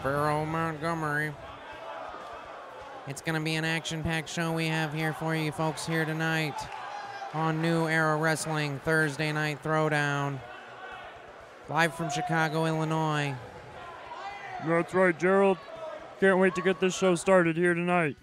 Burrow Montgomery. It's going to be an action-packed show we have here for you folks here tonight on New Era Wrestling Thursday Night Throwdown. Live from Chicago, Illinois. That's right, Gerald. Can't wait to get this show started here tonight.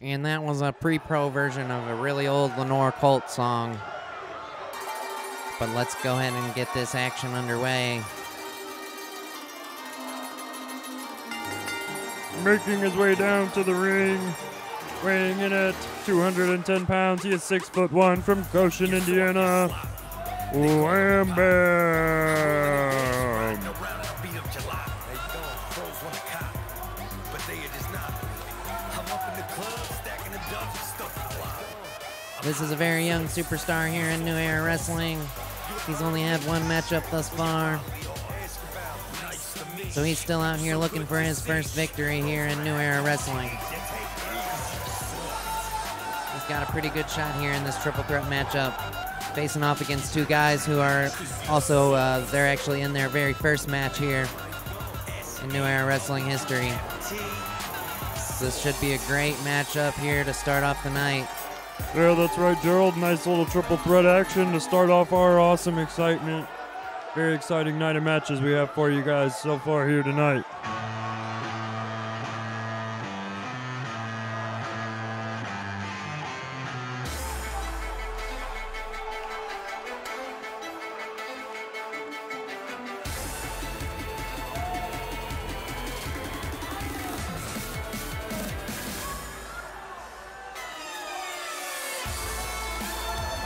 And that was a pre-pro version of a really old Lenore Colt song. But let's go ahead and get this action underway. Making his way down to the ring, weighing in at 210 pounds. He is 6'1" from Goshen, Indiana. Wham Bam! This is a very young superstar here in New Era Wrestling. He's only had one matchup thus far. So he's still out here looking for his first victory here in New Era Wrestling. He's got a pretty good shot here in this triple threat matchup, facing off against two guys who are also, they're actually in their very first match here in New Era Wrestling history. So this should be a great matchup here to start off the night. Yeah, that's right, Gerald. Nice little triple threat action to start off our awesome excitement. Very exciting night of matches we have for you guys so far here tonight.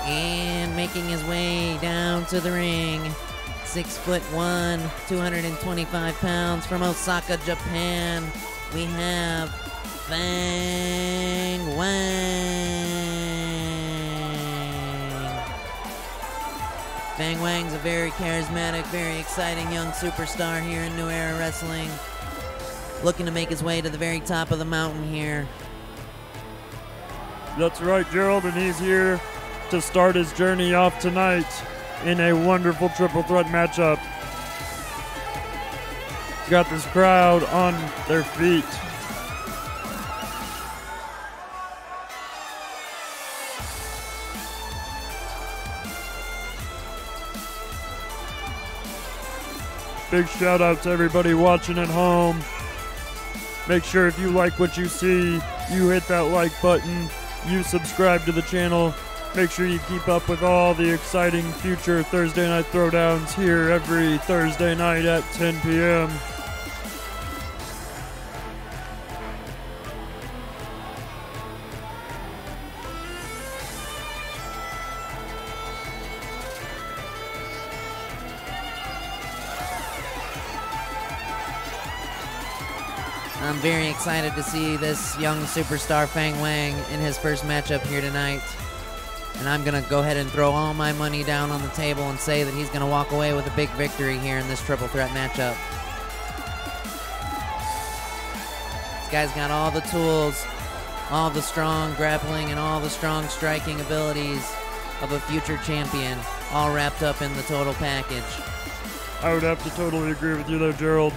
And making his way down to the ring, 6'1", 225 pounds from Osaka, Japan, we have Fang Wang. Fang Wang's a very charismatic, very exciting young superstar here in New Era Wrestling. Looking to make his way to the very top of the mountain here. That's right, Gerald, and he's here to start his journey off tonight in a wonderful triple threat matchup. He's got this crowd on their feet. Big shout out to everybody watching at home. Make sure if you like what you see, you hit that like button, you subscribe to the channel. Make sure you keep up with all the exciting future Thursday night throwdowns here every Thursday night at 10 p.m. I'm very excited to see this young superstar Fang Wang in his first matchup here tonight. And I'm going to go ahead and throw all my money down on the table and say that he's going to walk away with a big victory here in this triple threat matchup. This guy's got all the tools, all the strong grappling, and all the strong striking abilities of a future champion, all wrapped up in the total package. I would have to totally agree with you there, Gerald.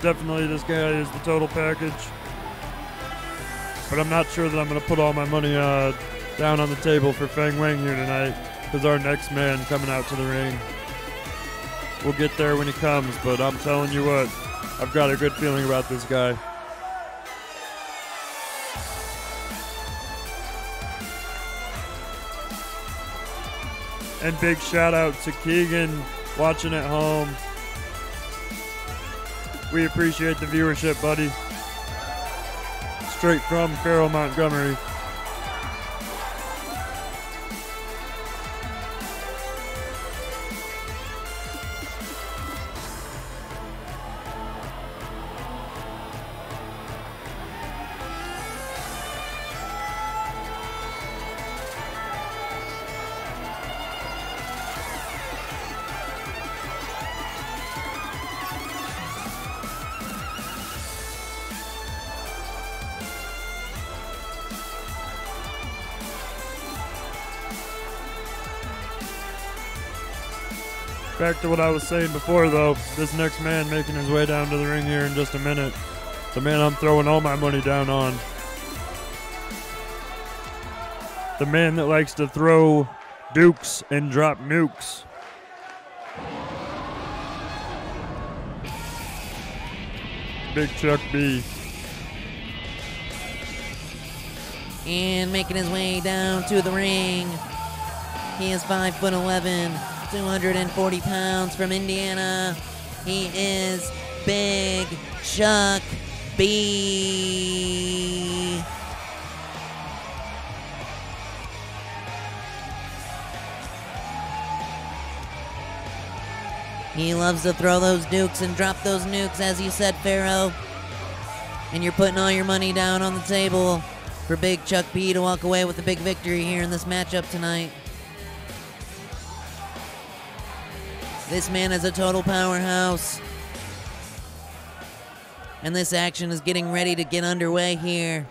Definitely this guy is the total package. But I'm not sure that I'm going to put all my money down on the table for Fang Wang here tonight, because our next man coming out to the ring. We'll get there when he comes, but I'm telling you what, I've got a good feeling about this guy. And big shout out to Keegan watching at home. We appreciate the viewership, buddy. Straight from Carroll, Montgomery. Back to what I was saying before, though, this next man making his way down to the ring here in just a minute. The man I'm throwing all my money down on. The man that likes to throw dukes and drop nukes. Big Chuck B. And making his way down to the ring, he is 5'11", 240 pounds from Indiana. He is Big Chuck B. He loves to throw those dukes and drop those nukes, as you said, Pharaoh. And you're putting all your money down on the table for Big Chuck B to walk away with a big victory here in this matchup tonight. This man is a total powerhouse. And this action is getting ready to get underway here.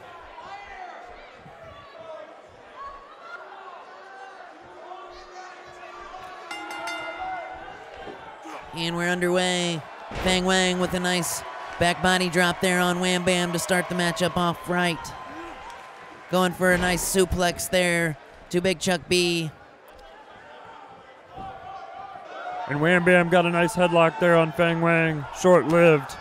And we're underway. Fang Wang with a nice back body drop there on Wham Bam to start the matchup off right. Going for a nice suplex there to Big Chuck B. And Wham Bam got a nice headlock there on Fang Wang. Short-lived.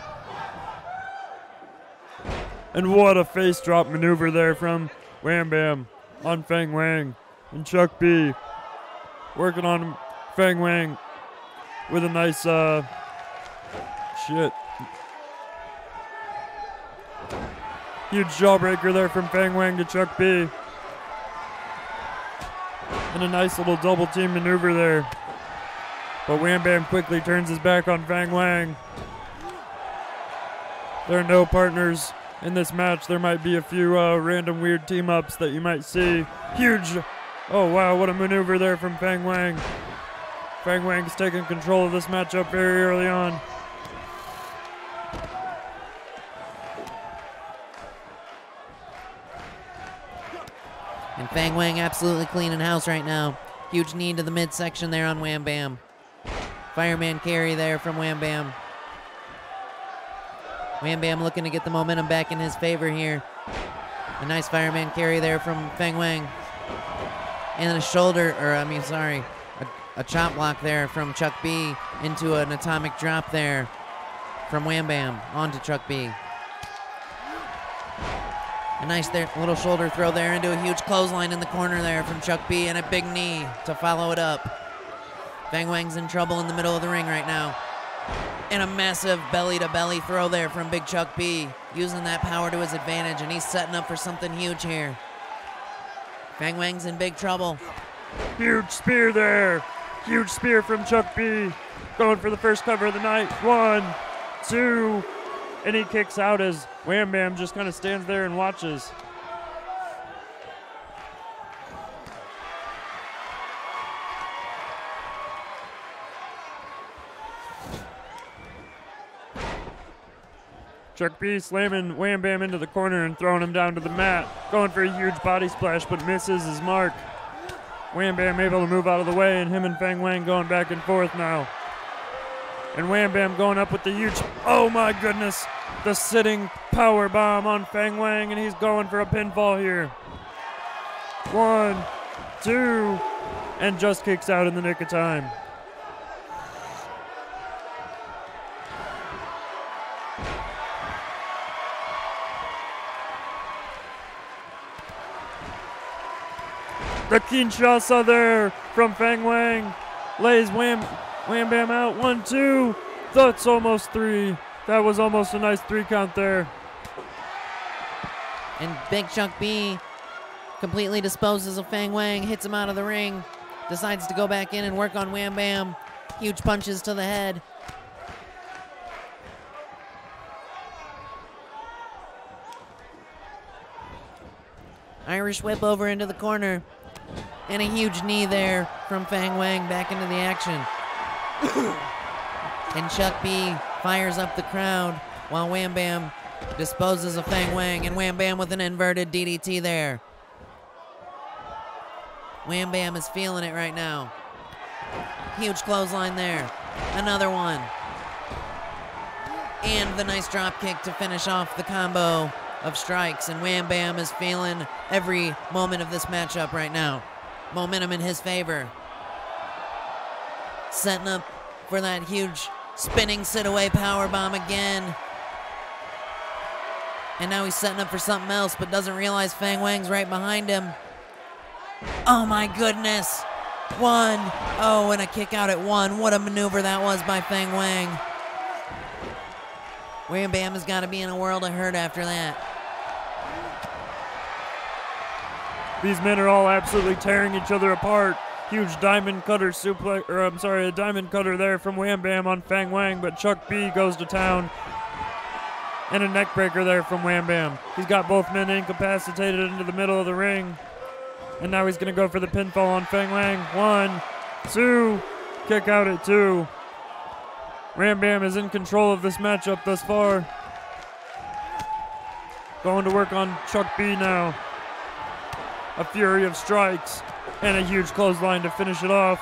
And what a face drop maneuver there from Wham Bam on Fang Wang. And Chuck B working on Fang Wang with a nice, huge jawbreaker there from Fang Wang to Chuck B. And a nice little double team maneuver there. But Wham Bam quickly turns his back on Fang Wang. There are no partners in this match. There might be a few random weird team-ups that you might see. Huge. Oh, wow, what a maneuver there from Fang Wang. Fang Wang's taking control of this matchup very early on. And Fang Wang absolutely cleaning house right now. Huge knee to the midsection there on Wham Bam. Fireman carry there from Wham Bam. Wham Bam looking to get the momentum back in his favor here. A nice fireman carry there from Fang Wang. And a shoulder, or I mean, sorry, a chop block there from Chuck B into an atomic drop there from Wham Bam onto Chuck B. A nice there, little shoulder throw there into a huge clothesline in the corner there from Chuck B and a big knee to follow it up. Fang Wang's in trouble in the middle of the ring right now. And a massive belly-to-belly throw there from Big Chuck B, using that power to his advantage, and he's setting up for something huge here. Fang Wang's in big trouble. Huge spear there. Huge spear from Chuck B. Going for the first cover of the night. 1, 2, and he kicks out as Wham Bam just kind of stands there and watches. Chuck B slamming Wham Bam into the corner and throwing him down to the mat. Going for a huge body splash, but misses his mark. Wham Bam able to move out of the way, and him and Fang Wang going back and forth now. And Wham Bam going up with the huge, oh my goodness, the sitting power bomb on Fang Wang, and he's going for a pinfall here. 1, 2, and just kicks out in the nick of time. The Kinshasa there from Fang Wang. Lays Wham Bam out. 1, 2. That's almost 3. That was almost a nice 3 count there. And Big Chuck B completely disposes of Fang Wang, hits him out of the ring, decides to go back in and work on Wham Bam. Huge punches to the head. Irish whip over into the corner. And a huge knee there from Fang Wang back into the action. And Chuck B fires up the crowd while Wham Bam disposes of Fang Wang, and Wham Bam with an inverted DDT there. Wham Bam is feeling it right now. Huge clothesline there. Another one. And the nice drop kick to finish off the combo of strikes, and Wham Bam is feeling every moment of this matchup right now. Momentum in his favor. Setting up for that huge spinning sit-away powerbomb again. And now he's setting up for something else, but doesn't realize Fang Wang's right behind him. Oh my goodness. 1. Oh, and a kick out at 1. What a maneuver that was by Fang Wang. Wham Bam has got to be in a world of hurt after that. These men are all absolutely tearing each other apart. Huge diamond cutter suplex, or I'm sorry, a diamond cutter there from Wham Bam on Fang Wang, but Chuck B goes to town. And a neck breaker there from Wham Bam. He's got both men incapacitated into the middle of the ring. And now he's going to go for the pinfall on Fang Wang. 1, 2, kick out at 2. Wham Bam is in control of this matchup thus far. Going to work on Chuck B now. A fury of strikes and a huge clothesline to finish it off.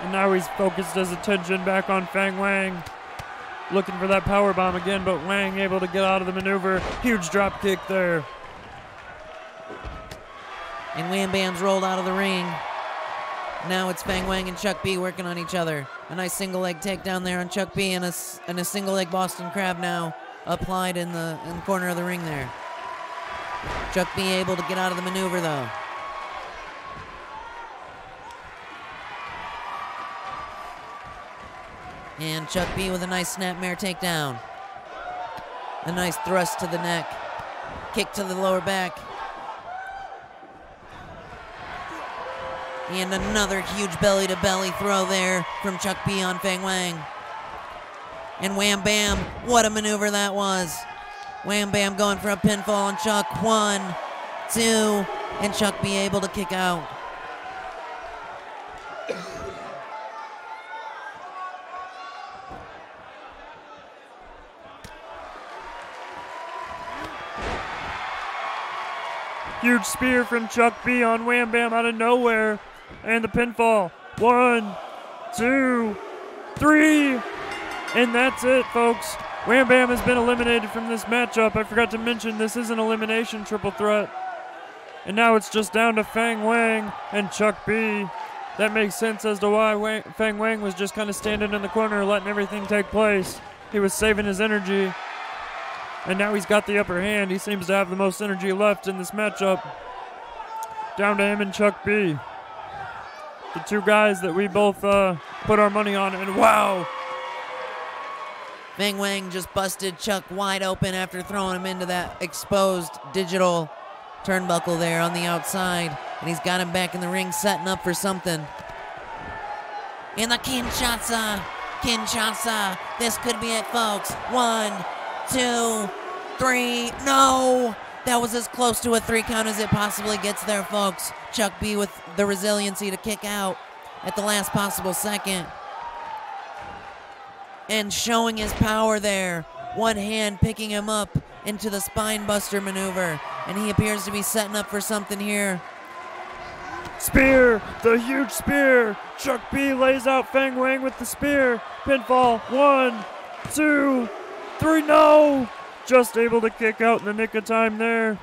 And now he's focused his attention back on Fang Wang. Looking for that power bomb again, but Wang able to get out of the maneuver. Huge drop kick there. And Wham Bam's rolled out of the ring. Now it's Fang Wang and Chuck B working on each other. A nice single leg takedown there on Chuck B, and a single leg Boston Crab now applied in the corner of the ring there. Chuck B able to get out of the maneuver though. And Chuck B with a nice snapmare takedown. A nice thrust to the neck. Kick to the lower back. And another huge belly-to-belly throw there from Chuck B on Fang Wang. And Wham Bam, what a maneuver that was. Wham Bam going for a pinfall on Chuck. 1, 2, and Chuck B able to kick out. Huge spear from Chuck B on Wham Bam out of nowhere. And the pinfall. 1, 2, 3. And that's it, folks. Wham Bam has been eliminated from this matchup. I forgot to mention this is an elimination triple threat. And now it's just down to Fang Wang and Chuck B. That makes sense as to why Fang Wang was just kind of standing in the corner letting everything take place. He was saving his energy. And now he's got the upper hand. He seems to have the most energy left in this matchup. Down to him and Chuck B. The two guys that we both put our money on. And wow! Fang Wang just busted Chuck wide open after throwing him into that exposed digital turnbuckle there on the outside. And he's got him back in the ring setting up for something. And the Kinshasa. Kinshasa. This could be it, folks. 1, 2, 3. No! That was as close to a 3 count as it possibly gets there, folks. Chuck B with the resiliency to kick out at the last possible second. And showing his power there. One hand picking him up into the spine buster maneuver. And he appears to be setting up for something here. Spear! The huge spear! Chuck B lays out Fang Wang with the spear. Pinfall. 1, 2, 3. No! Just able to kick out in the nick of time there.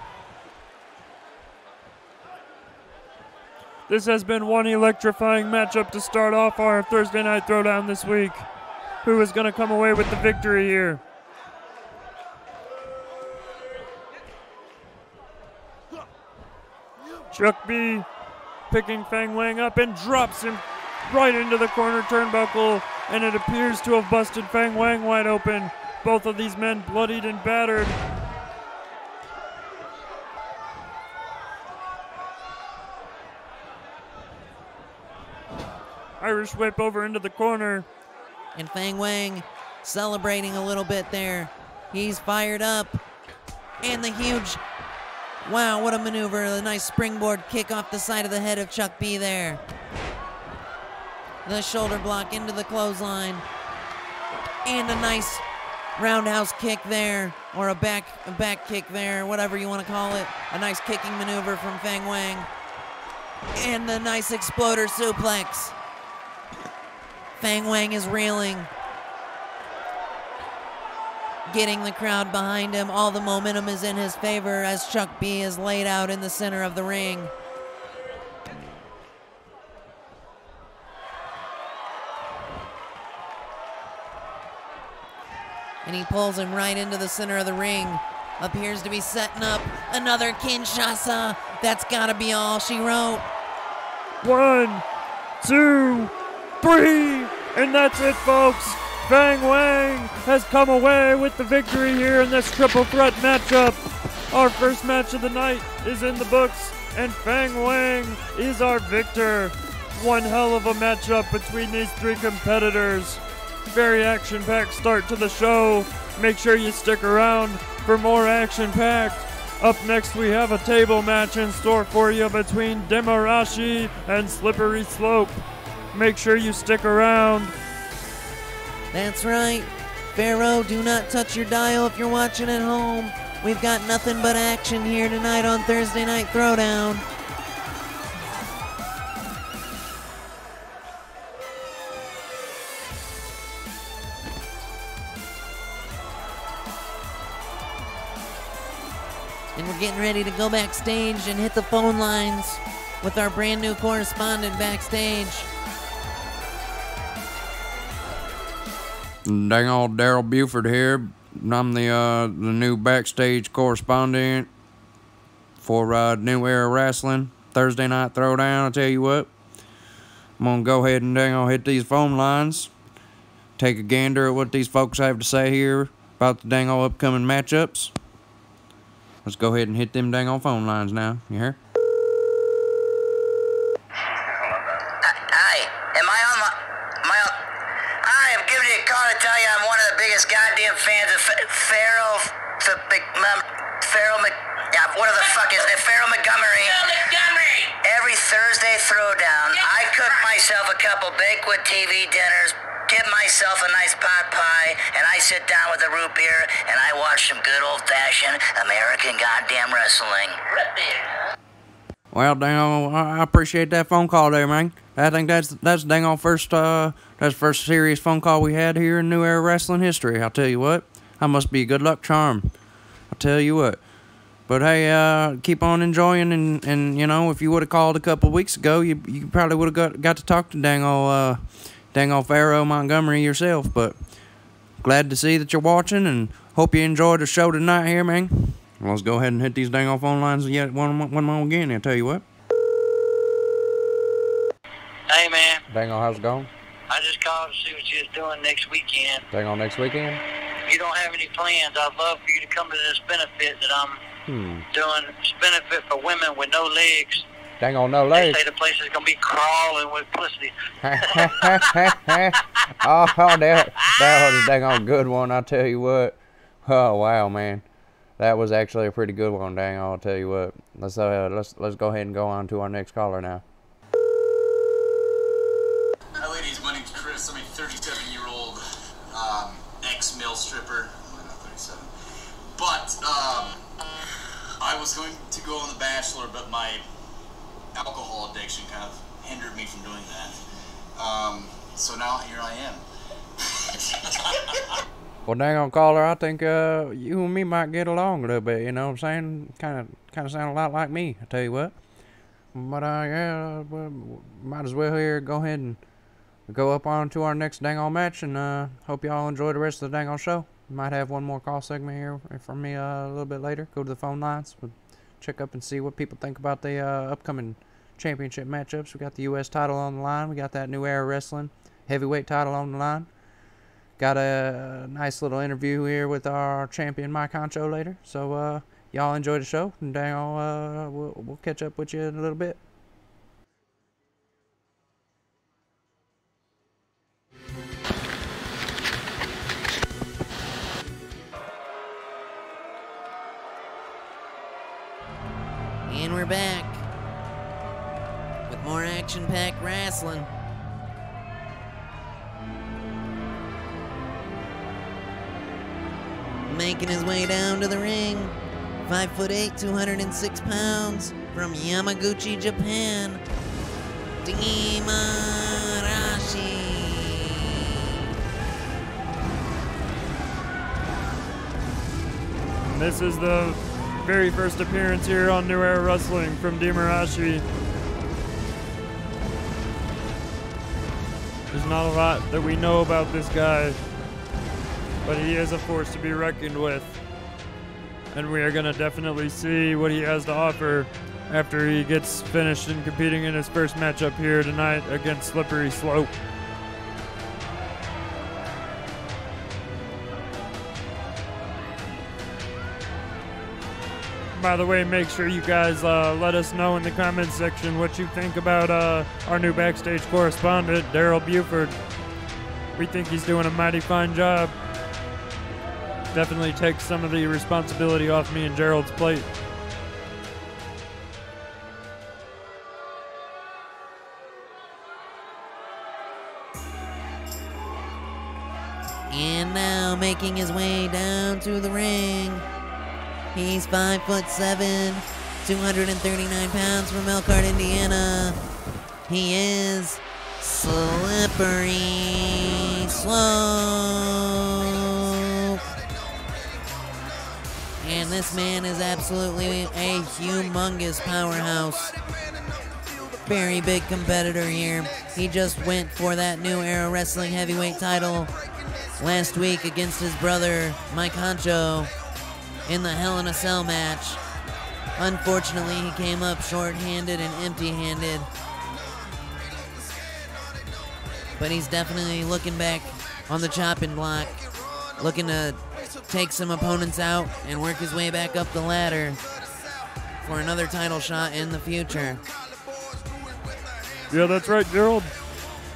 This has been one electrifying matchup to start off our Thursday Night Throwdown this week. Who is going to come away with the victory here? Chuck B picking Fang Wang up and drops him right into the corner turnbuckle, and it appears to have busted Fang Wang wide open. Both of these men bloodied and battered. Irish whip over into the corner. And Fang Wang celebrating a little bit there. He's fired up. And the huge, wow, what a maneuver. A nice springboard kick off the side of the head of Chuck B there. The shoulder block into the clothesline. And a nice roundhouse kick there, or a back kick there, whatever you want to call it. A nice kicking maneuver from Fang Wang. And the nice exploder suplex. Fang Wang is reeling. Getting the crowd behind him. All the momentum is in his favor as Chuck B is laid out in the center of the ring. And he pulls him right into the center of the ring. Appears to be setting up another Kinshasa. That's gotta be all she wrote. 1, 2, 3, and that's it, folks. Fang Wang has come away with the victory here in this triple threat matchup. Our first match of the night is in the books, and Fang Wang is our victor. One hell of a matchup between these three competitors. Very action-packed start to the show. Make sure you stick around for more action-packed. Up next, we have a table match in store for you between Demarashi and Slippery Slope. Make sure you stick around. That's right. Pharaoh, do not touch your dial if you're watching at home. We've got nothing but action here tonight on Thursday Night Throwdown. And we're getting ready to go backstage and hit the phone lines with our brand new correspondent backstage. Dang old Daryl Buford here. I'm the new backstage correspondent for New Era Wrestling. Thursday Night Throwdown. I'll tell you what, I'm gonna go ahead and hit these phone lines. Take a gander at what these folks have to say here about the dang old upcoming matchups. Let's go ahead and hit them dang old phone lines now. You hear? Hello. talk is that Pharaoh Montgomery. Every Thursday Throwdown, I cook myself a couple Bakewood TV dinners, get myself a nice pot pie, and I sit down with a root beer, and I watch some good old-fashioned American goddamn wrestling. Well, dang on, I appreciate that phone call there, man. I think that's dang on that's the first serious phone call we had here in New Era Wrestling history. I'll tell you what, I must be a good luck charm. I'll tell you what. But hey, keep on enjoying, and you know, if you would have called a couple weeks ago, you probably would have got to talk to dang old Pharaoh Montgomery yourself. But glad to see that you're watching, and hope you enjoyed the show tonight here, man. Well, let's go ahead and hit these dang old phone lines yet one more again. I'll tell you what. Hey, man. Dang on, how's it going? I just called to see what you was doing next weekend. Dang on, next weekend? You don't have any plans. I'd love for you to come to this benefit that I'm doing. This benefit for women with no legs. Dang on, no legs. They say the place is going to be crawling with pussy. Oh, that was a dang on good one, I'll tell you what. Oh, wow, man. That was actually a pretty good one, dang on, I'll tell you what. Let's go ahead and go on to our next caller now. Hi, ladies. My name's Chris. I'm a 37-year-old ex-male stripper. Well, not 37. But I was going to go on The Bachelor, but my alcohol addiction kind of hindered me from doing that. So now here I am. Well, dang on, caller, I think you and me might get along a little bit. You know what I'm saying? Kind of sound a lot like me. I tell you what. But yeah, might as well here go ahead and go up on to our next dang on match, and hope y'all enjoy the rest of the dang on show. Might have one more call segment here from me a little bit later. Go to the phone lines, but check up and see what people think about the upcoming championship matchups. We got the U.S. title on the line. We got that New Era Wrestling heavyweight title on the line. Got a nice little interview here with our champion Mike Honcho later. So y'all enjoy the show, and dang on, we'll catch up with you in a little bit. And we're back with more action-packed wrestling. Making his way down to the ring, 5'8", 206 pounds, from Yamaguchi, Japan, Demarashi. This is the very first appearance here on New Era Wrestling from Demarashi. There's not a lot that we know about this guy, but he is a force to be reckoned with. And we are going to definitely see what he has to offer after he gets finished in competing in his first matchup here tonight against Slippery Slope. By the way, make sure you guys let us know in the comments section what you think about our new backstage correspondent, Daryl Buford. We think he's doing a mighty fine job. Definitely takes some of the responsibility off me and Gerald's plate. And now making his way down to the ring, he's 5'7", 239 pounds, from Elkhart, Indiana. He is Slippery Slope. And this man is absolutely a humongous powerhouse. Very big competitor here. He just went for that New Era Wrestling heavyweight title last week against his brother, Mike Honcho, in the Hell in a Cell match. Unfortunately, he came up short-handed and empty-handed. But he's definitely looking back on the chopping block, looking to take some opponents out and work his way back up the ladder for another title shot in the future. Yeah, that's right, Gerald.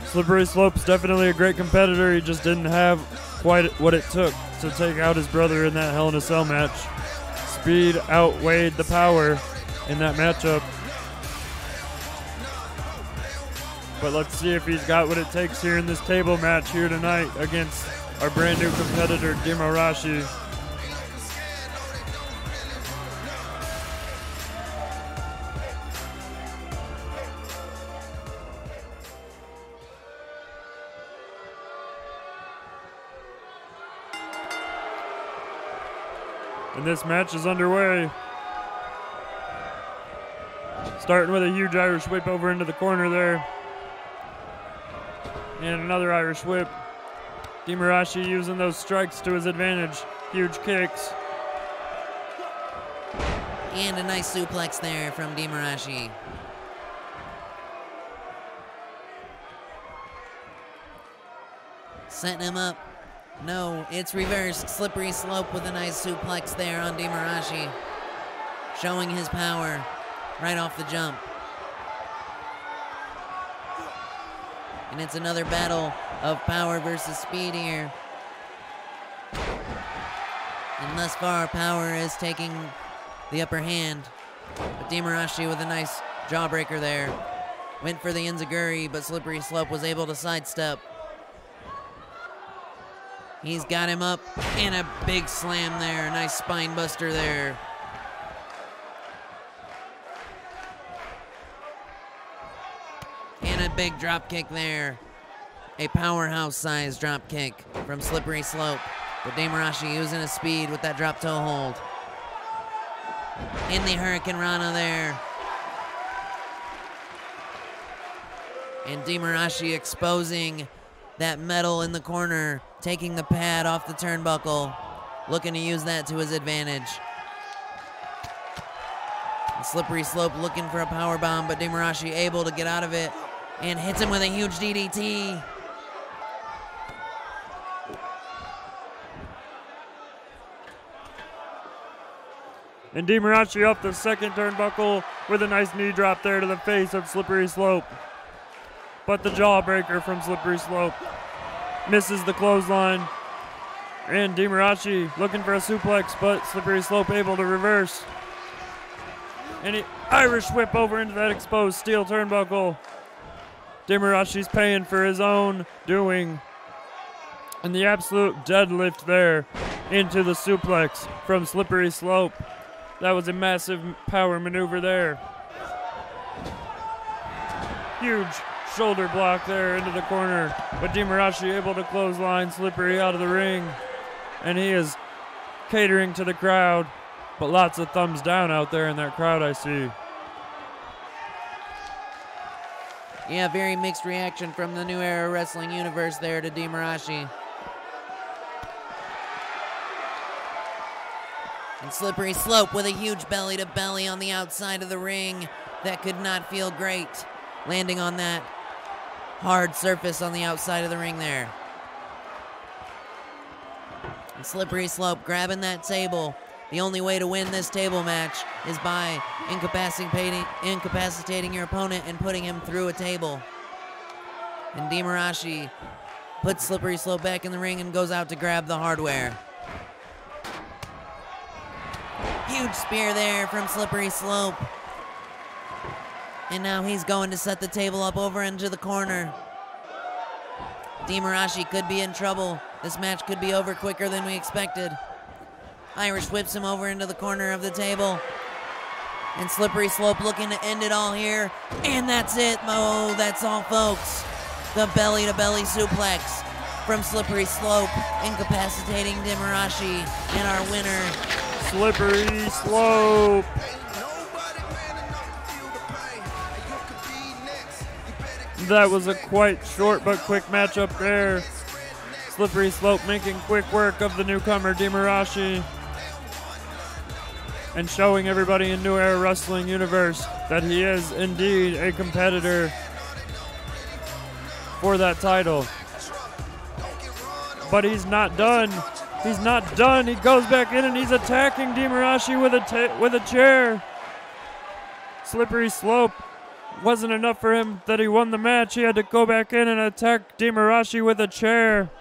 Slippery Slope's definitely a great competitor. He just didn't have quite what it took to take out his brother in that Hell in a Cell match. Speed outweighed the power, in that matchup. But let's see if he's got what it takes here in this table match here tonight against our brand new competitor, Dimarashi. And this match is underway. Starting with a huge Irish whip over into the corner there. And another Irish whip. Dimarashi using those strikes to his advantage. Huge kicks. And a nice suplex there from Dimarashi. Setting him up. No, it's reversed. Slippery slope with a nice suplex there on Dimarashi. Showing his power right off the jump. And it's another battle of power versus speed here. And thus far, power is taking the upper hand. But Dimarashi with a nice jawbreaker there. Went for the enziguri, but Slippery Slope was able to sidestep. He's got him up, and a big slam there. Nice spine buster there. And a big drop kick there. A powerhouse-sized drop kick from Slippery Slope. But Dimarashi using his speed with that drop toe hold. In the Hurricane Rana there. And Dimarashi exposing that metal in the corner, taking the pad off the turnbuckle, looking to use that to his advantage. And Slippery Slope looking for a powerbomb, but Dimarashi able to get out of it and hits him with a huge DDT. And Dimarashi off the second turnbuckle with a nice knee drop there to the face of Slippery Slope. But the jawbreaker from Slippery Slope misses the clothesline. And Dimarashi looking for a suplex, but Slippery Slope able to reverse. And he Irish whip over into that exposed steel turnbuckle. Dimarashi's paying for his own doing. And the absolute deadlift there into the suplex from Slippery Slope. That was a massive power maneuver there. Huge shoulder block there into the corner, but Dimarashi able to clothesline Slippery out of the ring, and he is catering to the crowd, but lots of thumbs down out there in that crowd I see. Yeah, very mixed reaction from the New Era Wrestling universe there to Dimarashi. And Slippery Slope with a huge belly to belly on the outside of the ring. That could not feel great, landing on that hard surface on the outside of the ring there. And Slippery Slope grabbing that table. The only way to win this table match is by incapacitating your opponent and putting him through a table. And Dimarashi puts Slippery Slope back in the ring and goes out to grab the hardware. Huge spear there from Slippery Slope. And now he's going to set the table up over into the corner. Dimarashi could be in trouble. This match could be over quicker than we expected. Irish whips him over into the corner of the table. And Slippery Slope looking to end it all here. And that's it. Oh, that's all, folks. The belly-to-belly suplex from Slippery Slope, incapacitating Dimarashi, and our winner, Slippery Slope. That was a quite short but quick matchup there. Slippery Slope making quick work of the newcomer Dimarashi and showing everybody in New Era Wrestling universe that he is indeed a competitor for that title. But he's not done. He's not done. He goes back in and he's attacking Dimarashi with a chair. Slippery Slope wasn't enough for him that he won the match. He had to go back in and attack Dimarashi with a chair.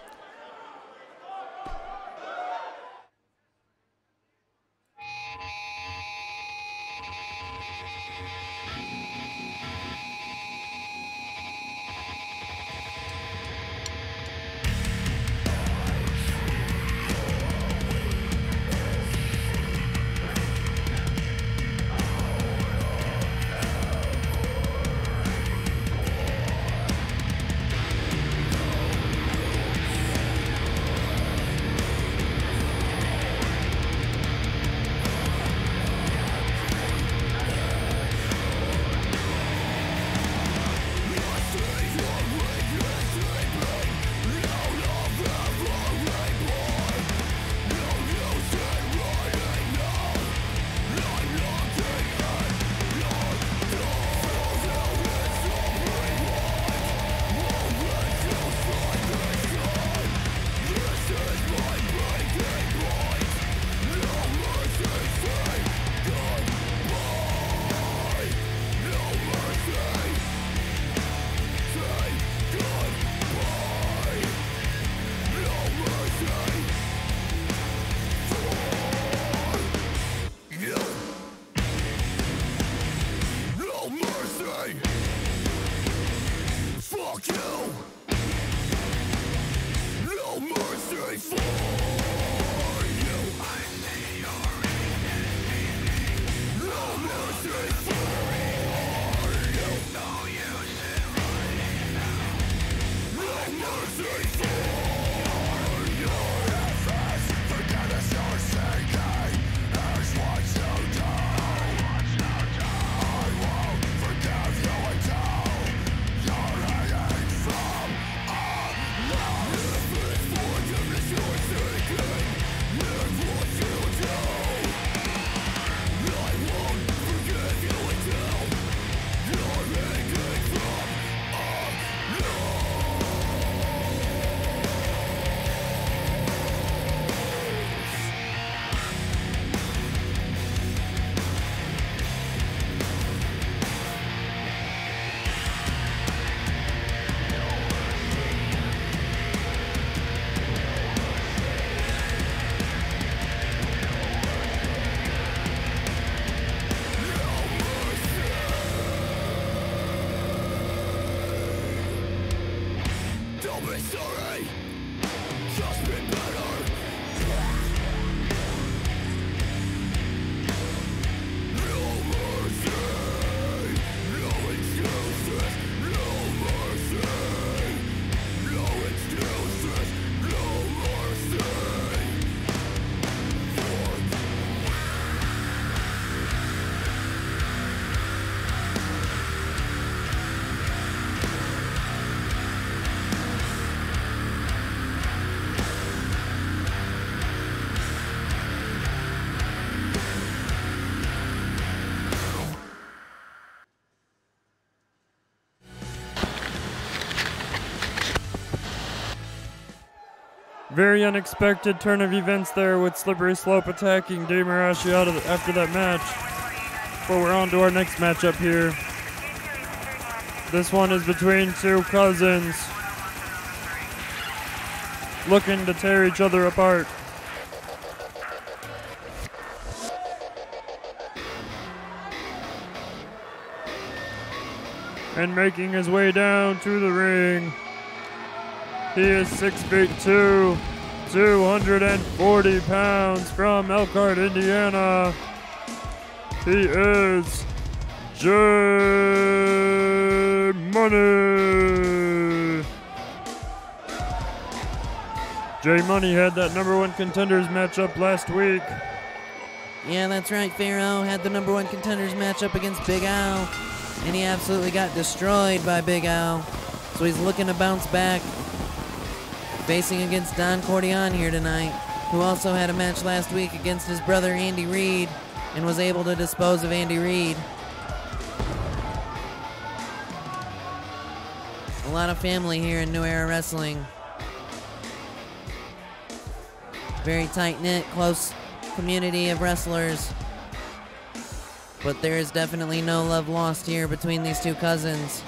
Very unexpected turn of events there with Slippery Slope attacking Dave Marashi after that match. But we're on to our next matchup here. This one is between two cousins looking to tear each other apart. And making his way down to the ring, he is 6'2", 240 pounds from Elkhart, Indiana. He is J Money. J Money had that #1 contenders matchup last week. Yeah, that's right. Pharaoh had the #1 contenders matchup against Big Al, and he absolutely got destroyed by Big Al. So he's looking to bounce back, facing against Don Cordion here tonight, who also had a match last week against his brother Andy Reid and was able to dispose of Andy Reid. A lot of family here in New Era Wrestling. Very tight-knit, close community of wrestlers. But there is definitely no love lost here between these two cousins.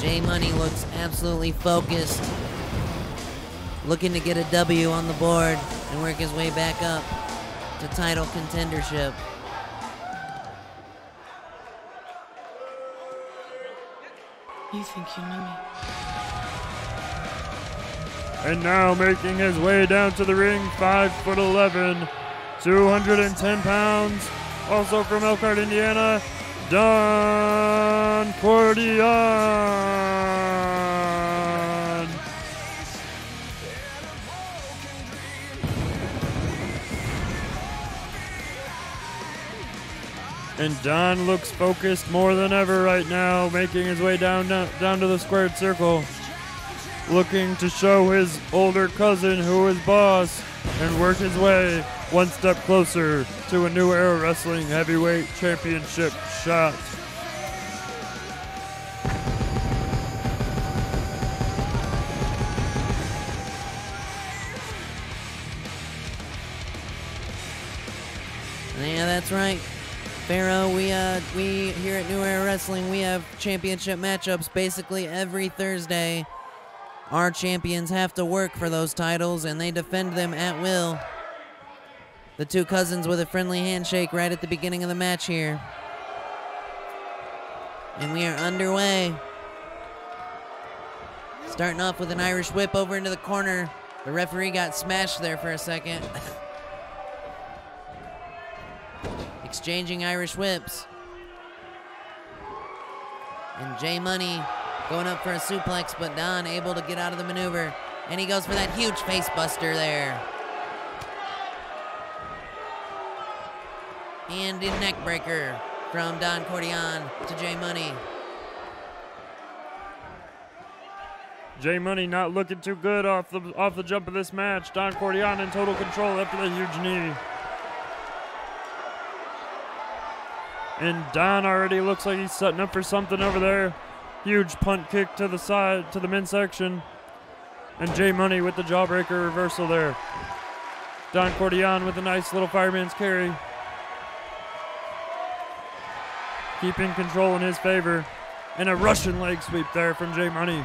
J Money looks absolutely focused, looking to get a W on the board and work his way back up to title contendership. You think you know me? And now making his way down to the ring, 5'11", 210 pounds, also from Elkhart, Indiana, Don Cordion. And Don looks focused more than ever right now, making his way down to the squared circle, looking to show his older cousin who is boss and work his way one step closer to a New Era Wrestling Heavyweight Championship shot. Yeah, that's right. Pharaoh, we here at New Era Wrestling, we have championship matchups basically every Thursday. Our champions have to work for those titles, and they defend them at will. The two cousins with a friendly handshake right at the beginning of the match here. And we are underway. Starting off with an Irish whip over into the corner. The referee got smashed there for a second. Exchanging Irish whips. And J Money going up for a suplex, but Don able to get out of the maneuver. And he goes for that huge face buster there. And a neck breaker from Don Cordion to J Money. J Money not looking too good off the jump of this match. Don Cordion in total control after the huge knee. And Don already looks like he's setting up for something over there. Huge punt kick to the side, to the midsection. And J Money with the jawbreaker reversal there. Don Cordion with a nice little fireman's carry. Keeping control in his favor. And a Russian leg sweep there from J Money.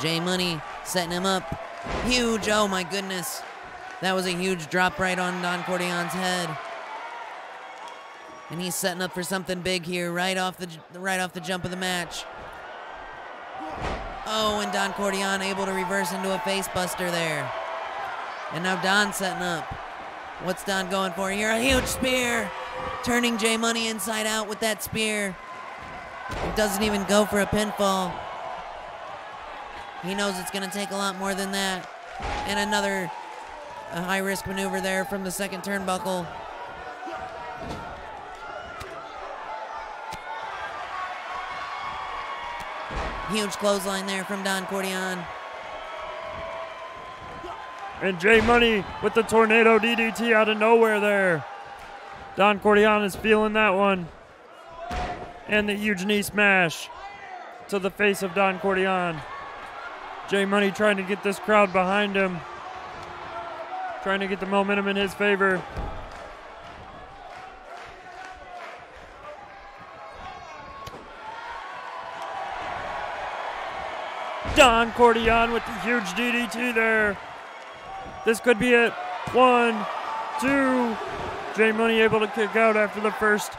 J Money setting him up. Huge, oh my goodness. That was a huge drop right on Don Cordion's head. And he's setting up for something big here right off the jump of the match. Oh, and Don Cordion able to reverse into a face buster there. And now Don's setting up. What's Don going for here? A huge spear. Turning J Money inside out with that spear. He doesn't even go for a pinfall. He knows it's going to take a lot more than that. And another high-risk maneuver there from the second turnbuckle. Huge clothesline there from Don Cordion. And J Money with the tornado DDT out of nowhere there. Don Cordion is feeling that one. And the huge knee smash to the face of Don Cordion. J Money trying to get this crowd behind him. Trying to get the momentum in his favor. Don Cordion with the huge DDT there. This could be it. 1, 2. J Money able to kick out after the first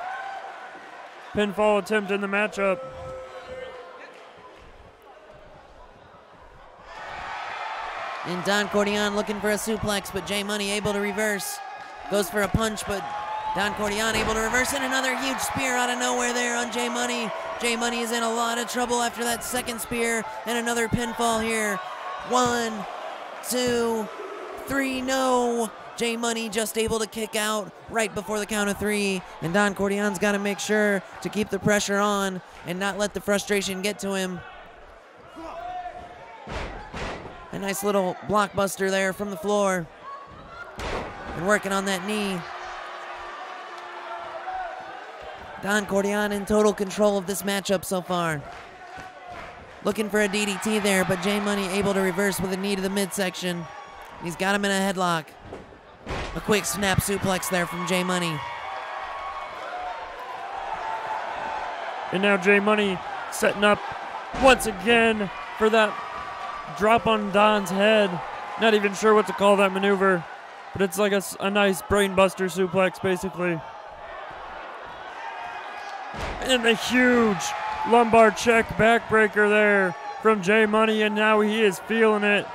pinfall attempt in the matchup. And Don Cordion looking for a suplex, but J Money able to reverse. Goes for a punch, but Don Cordion able to reverse, and another huge spear out of nowhere there on J Money. J Money is in a lot of trouble after that second spear, and another pinfall here. 1, 2, 3, no. J Money just able to kick out right before the count of 3, and Don Cordion's got to make sure to keep the pressure on and not let the frustration get to him. A nice little blockbuster there from the floor. And working on that knee. Don Cordion in total control of this matchup so far. Looking for a DDT there, but J Money able to reverse with a knee to the midsection. He's got him in a headlock. A quick snap suplex there from J Money. And now J Money setting up once again for that drop on Don's head. Not even sure what to call that maneuver, but it's like a nice brain buster suplex basically. And the huge lumbar check backbreaker there from J Money, and now he is feeling it.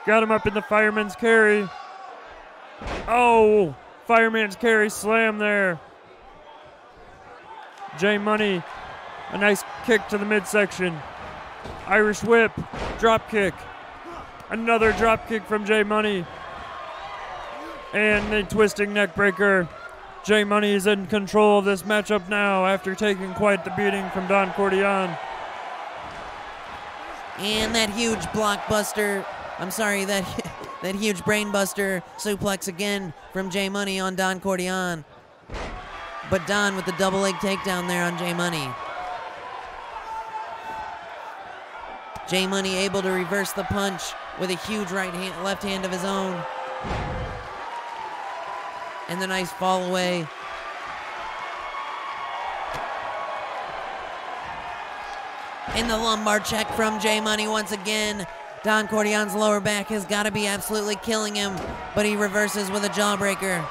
Got him up in the fireman's carry. Oh, fireman's carry slam there. J Money, a nice kick to the midsection. Irish whip, drop kick. Another drop kick from J Money. And a twisting neck breaker. J Money is in control of this matchup now after taking quite the beating from Don Cordion. And that huge blockbuster, that huge brainbuster suplex again from J Money on Don Cordion. But Don with the double leg takedown there on J Money. J Money able to reverse the punch with a huge left hand of his own. And the nice fall away. In the lumbar check from J Money once again. Don Cordeon's lower back has got to be absolutely killing him, but he reverses with a jawbreaker.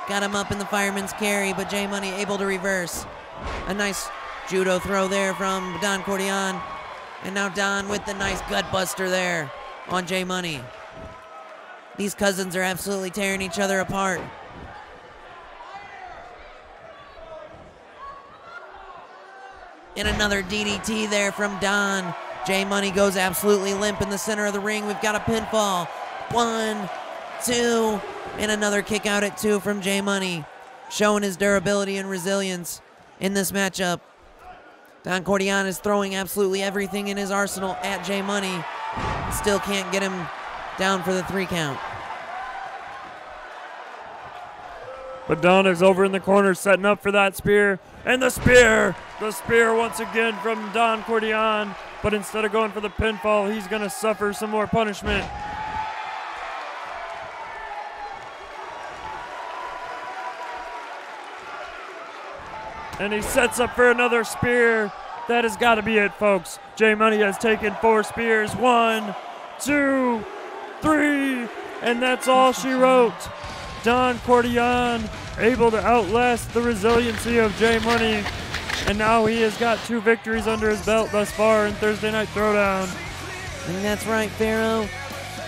Got him up in the fireman's carry, but J Money able to reverse. A nice judo throw there from Don Cordeon. And now Don with the nice gut buster there on J Money. These cousins are absolutely tearing each other apart. And another DDT there from Don. J Money goes absolutely limp in the center of the ring. We've got a pinfall. 1, 2, and another kick out at 2 from J Money, showing his durability and resilience in this matchup. Don Cordeon is throwing absolutely everything in his arsenal at J Money. Still can't get him down for the 3 count. But Don is over in the corner setting up for that spear. And the spear! The spear once again from Don Cordeon. But instead of going for the pinfall, he's going to suffer some more punishment. And he sets up for another spear. That has got to be it, folks. J Money has taken 4 spears. 1, 2, 3, and that's all she wrote. Don Cordeon able to outlast the resiliency of J Money, and now he has got 2 victories under his belt thus far in Thursday Night Throwdown. And that's right, Pharaoh.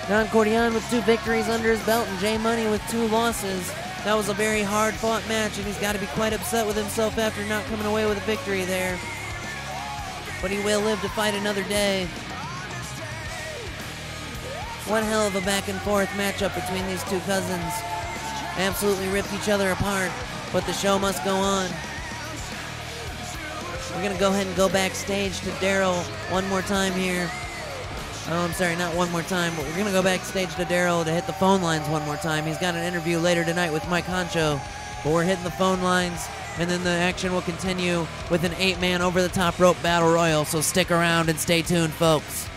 Don Cordeon with 2 victories under his belt and J Money with 2 losses. That was a very hard-fought match, and he's got to be quite upset with himself after not coming away with a victory there. But he will live to fight another day. One hell of a back-and-forth matchup between these 2 cousins. Absolutely ripped each other apart, but the show must go on. We're going to go ahead and go backstage to Daryl one more time here. Oh, I'm sorry, not one more time, but we're going to go backstage to Daryl to hit the phone lines one more time. He's got an interview later tonight with Mike Honcho, but we're hitting the phone lines, and then the action will continue with an 8-man over-the-top rope battle royal, so stick around and stay tuned, folks.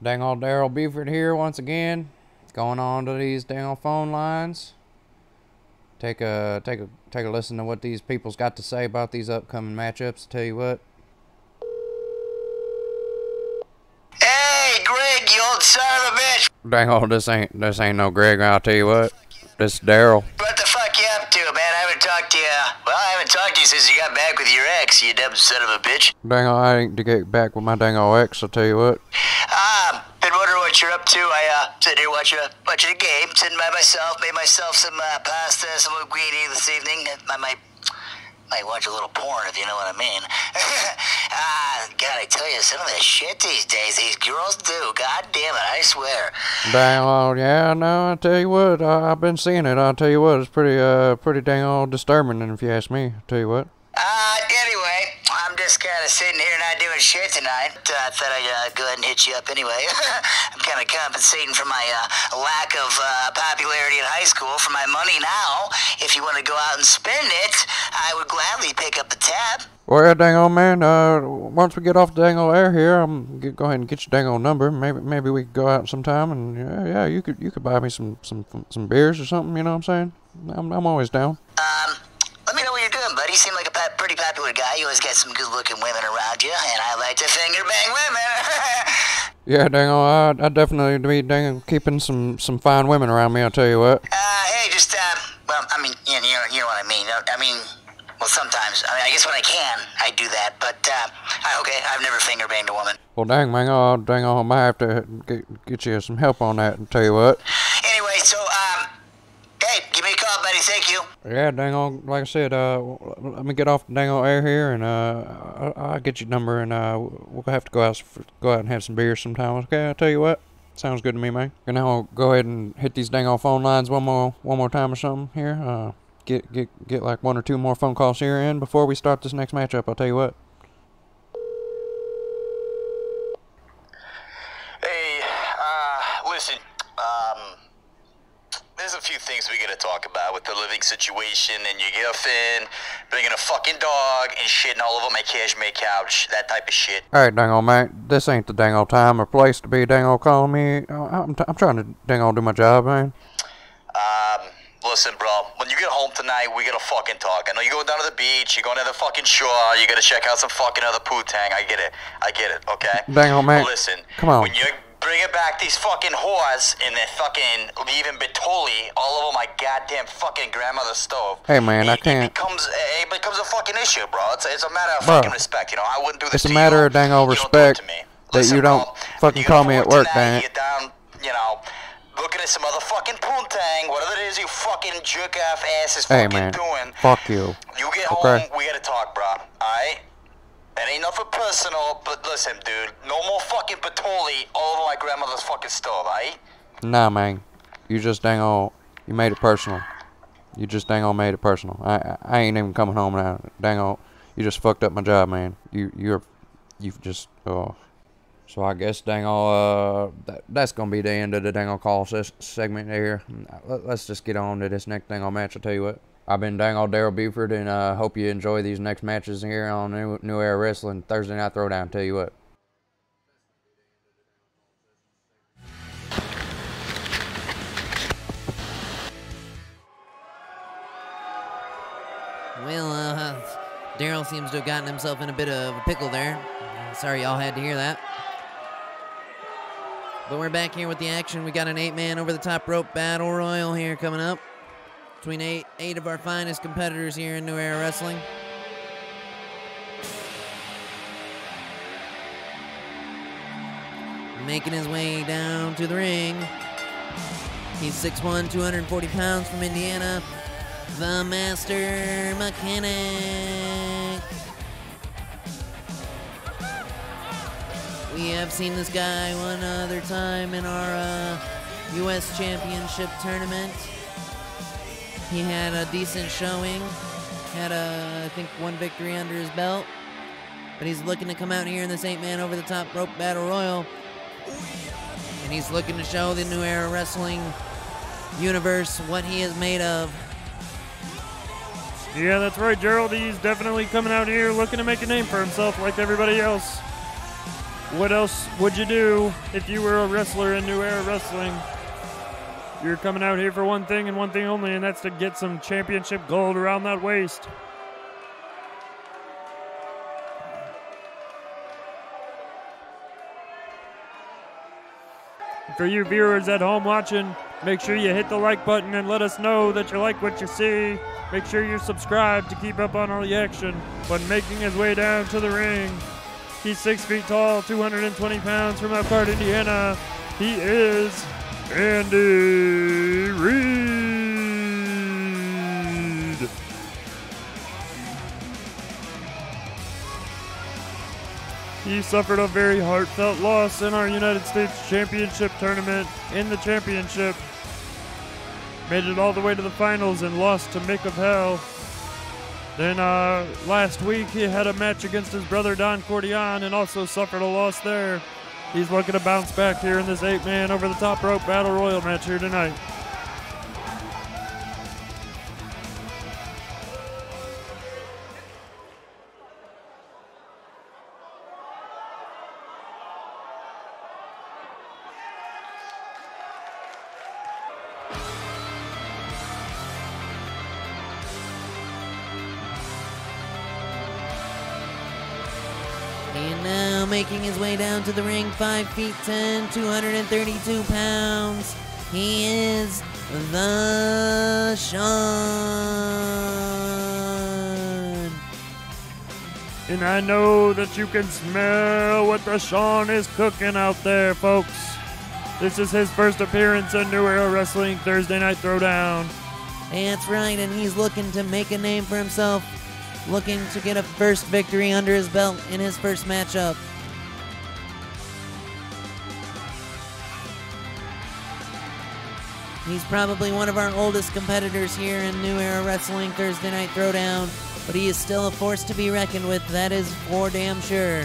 Dang old Daryl Beeford here once again. Going on to these dang old phone lines. Take a listen to what these people's got to say about these upcoming matchups. Tell you what. Hey, Greg, you old son of a bitch. Dang old, this ain't no Greg. I'll tell you what. This is Daryl. What the fuck you up to, man? I haven't talked to you. Well, I haven't talked to you since you got back with your ex, you dumb son of a bitch. Dang old, I ain't to get back with my dang old ex. I'll tell you what. Been wondering what you're up to. I sitting here watching a game, sitting by myself, made myself some pasta, some linguine this evening. I might watch a little porn, if you know what I mean. God, I tell you, some of the shit these days these girls do. God damn it, I swear. Dang old, yeah, no, I tell you what, I've been seeing it. I'll tell you what, it's pretty dang old disturbing, if you ask me. I'll tell you what. Anyway, I'm just kind of sitting here not doing shit tonight. I thought I'd go ahead and hit you up anyway. I'm kind of compensating for my lack of popularity in high school for my money now. If you want to go out and spend it, I would gladly pick up the tab. Well, yeah, dang old man, once we get off the dang old air here, I'm go ahead and get your dang old number. Maybe we could go out sometime, and yeah, you could buy me some beers or something. You know what I'm saying? I'm always down. Let me know what you're doing, buddy. You seem like a pretty popular guy. You always got some good-looking women around you, and I like to finger bang women. Yeah, dang old, I definitely be dang keeping some fine women around me. I'll tell you what. Hey, just well, I mean, you know what I mean. Well, sometimes. I guess when I can, I do that. But okay, I've never finger banged a woman. Well, dang man, I might have to get you some help on that. And tell you what. Anyway, so hey, give me a call, buddy. Thank you. Yeah, dang on, like I said, let me get off the dang on air here, and I'll get your number, and we'll have to go out and have some beers sometime. Okay, I'll tell you what. Sounds good to me, man. And now I'll go ahead and hit these dang on phone lines one more time or something here. Get like 1 or 2 more phone calls here in before we start this next matchup. I'll tell you what. Hey, listen, there's a few things we gotta talk about with the living situation and your girlfriend bringing a fucking dog and shitting all over my cashmere couch, that type of shit. Alright, dango mate, this ain't the dango time or place to be dango calling me. I'm trying to dango do my job, man. Listen, bro, when you get home tonight, we gotta fucking talk. I know you're going down to the beach, you're going to the fucking shore, you gotta check out some fucking other poo-tang. I get it, okay? Dango mate, listen, come on. When you're bringing back these fucking whores and they're fucking leaving Bitoli all over my goddamn fucking grandmother's stove. Hey, man, I can't. It becomes a fucking issue, bro. It's a matter of Bro, fucking respect, you know? I wouldn't do this it's a matter of dango respect that you don't fucking call me at work, dang it. You're down, you know, looking at some other fucking poontang, whatever it is you fucking jerk-off ass is fucking doing. Fuck you. You get home, we gotta talk, bro, alright? That ain't nothing personal, but listen, dude, no more fucking Bitoli all over my grandmother's fucking stove, alright? Nah, man. You just dango, you made it personal. You just dango made it personal. I ain't even coming home now. Dango, you just fucked up my job, man. You've just, oh. So I guess dango, that's gonna be the end of the dango call segment here. Let's just get on to this next dango match. I'll tell you what. I've been dango Daryl Buford, and hope you enjoy these next matches here on New Era Wrestling Thursday Night Throwdown. Tell you what. Well, Daryl seems to have gotten himself in a bit of a pickle there. Sorry y'all had to hear that. But we're back here with the action. We got an 8-man over-the-top rope battle royal here coming up between eight of our finest competitors here in New Era Wrestling. Making his way down to the ring. He's 6'1", 240 pounds from Indiana. The Master Mechanic. We have seen this guy one other time in our U.S. Championship tournament. He had a decent showing. Had, I think, one victory under his belt. But he's looking to come out here in this 8-man over-the-top rope battle royal. And he's looking to show the New Era Wrestling universe what he is made of. Yeah, that's right, Gerald. He's definitely coming out here looking to make a name for himself like everybody else. What else would you do if you were a wrestler in New Era Wrestling? You're coming out here for one thing and one thing only, and that's to get some championship gold around that waist. For you viewers at home watching, make sure you hit the like button and let us know that you like what you see. Make sure you're subscribed to keep up on all the action when making his way down to the ring. He's 6 feet tall, 220 pounds from Elkhart, Indiana. He is Andy Reid. He suffered a very heartfelt loss in our United States Championship tournament in the championship. Made it all the way to the finals and lost to Mick of Hell. Then last week he had a match against his brother Don Cordion and also suffered a loss there. He's looking to bounce back here in this 8-man over-the-top rope battle royal match here tonight. And now making his way down to the ring, 5 feet 10, 232 pounds. He is the Shawn. And I know that you can smell what the Shawn is cooking out there, folks. This is his first appearance in New Era Wrestling Thursday Night Throwdown. That's right, and he's looking to make a name for himself. Looking to get a first victory under his belt in his first matchup. He's probably one of our oldest competitors here in New Era Wrestling Thursday Night Throwdown, but he is still a force to be reckoned with, that is for damn sure.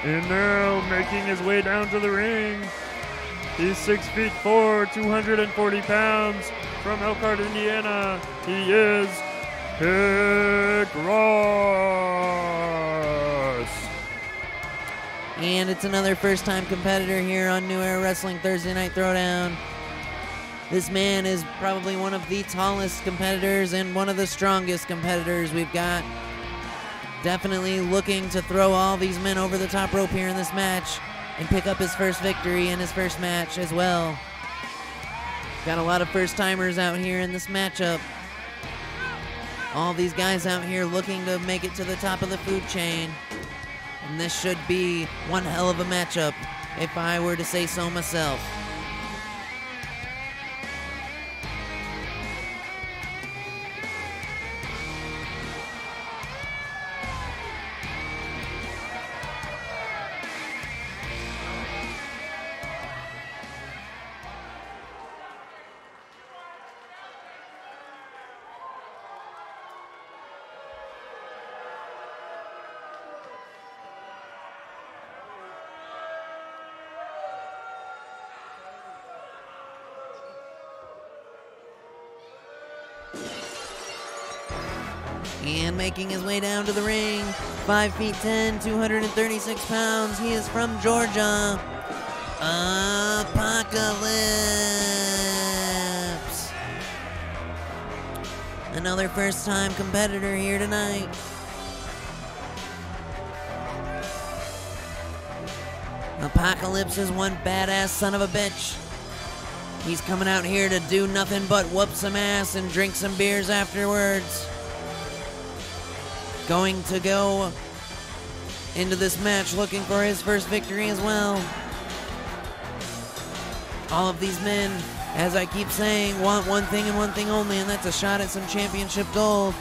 And now making his way down to the ring, he's 6'4", 240 pounds, from Elkhart, Indiana. He is Rick Ross. And it's another first-time competitor here on New Era Wrestling Thursday Night Throwdown. This man is probably one of the tallest competitors and one of the strongest competitors we've got. Definitely looking to throw all these men over the top rope here in this match and pick up his first victory in his first match as well. Got a lot of first-timers out here in this matchup. All these guys out here looking to make it to the top of the food chain. And this should be one hell of a matchup, if I were to say so myself. And making his way down to the ring, 5'10", 236 pounds. He is from Georgia. Apocalypse. Another first-time competitor here tonight. Apocalypse is one badass son of a bitch. He's coming out here to do nothing but whoop some ass and drink some beers afterwards. Going to go into this match looking for his first victory as well. All of these men, as I keep saying, want one thing and one thing only, and that's a shot at some championship gold.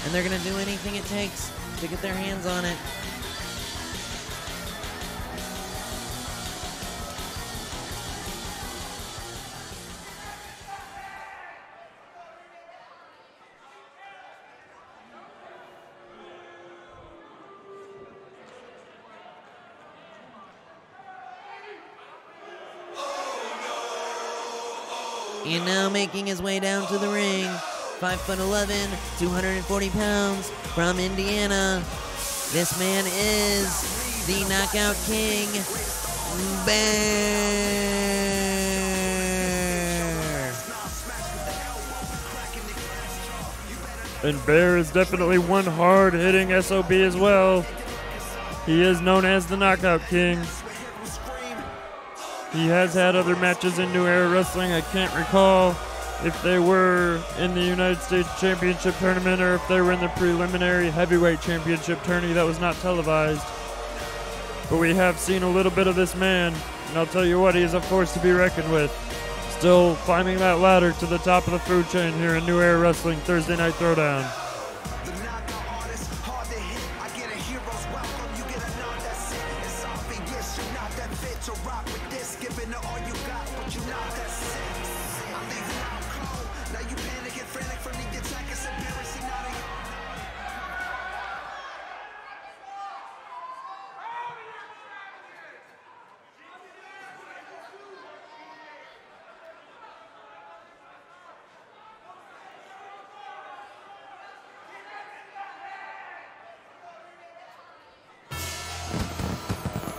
And they're going to do anything it takes to get their hands on it. And now making his way down to the ring, 5'11", 240 pounds, from Indiana. This man is the Knockout King, Bear. And Bear is definitely one hard-hitting SOB as well. He is known as the Knockout King. He has had other matches in New Era Wrestling. I can't recall if they were in the United States Championship Tournament or if they were in the preliminary heavyweight championship tourney that was not televised. But we have seen a little bit of this man, and I'll tell you what, he is a force to be reckoned with. Still climbing that ladder to the top of the food chain here in New Era Wrestling Thursday Night Throwdown.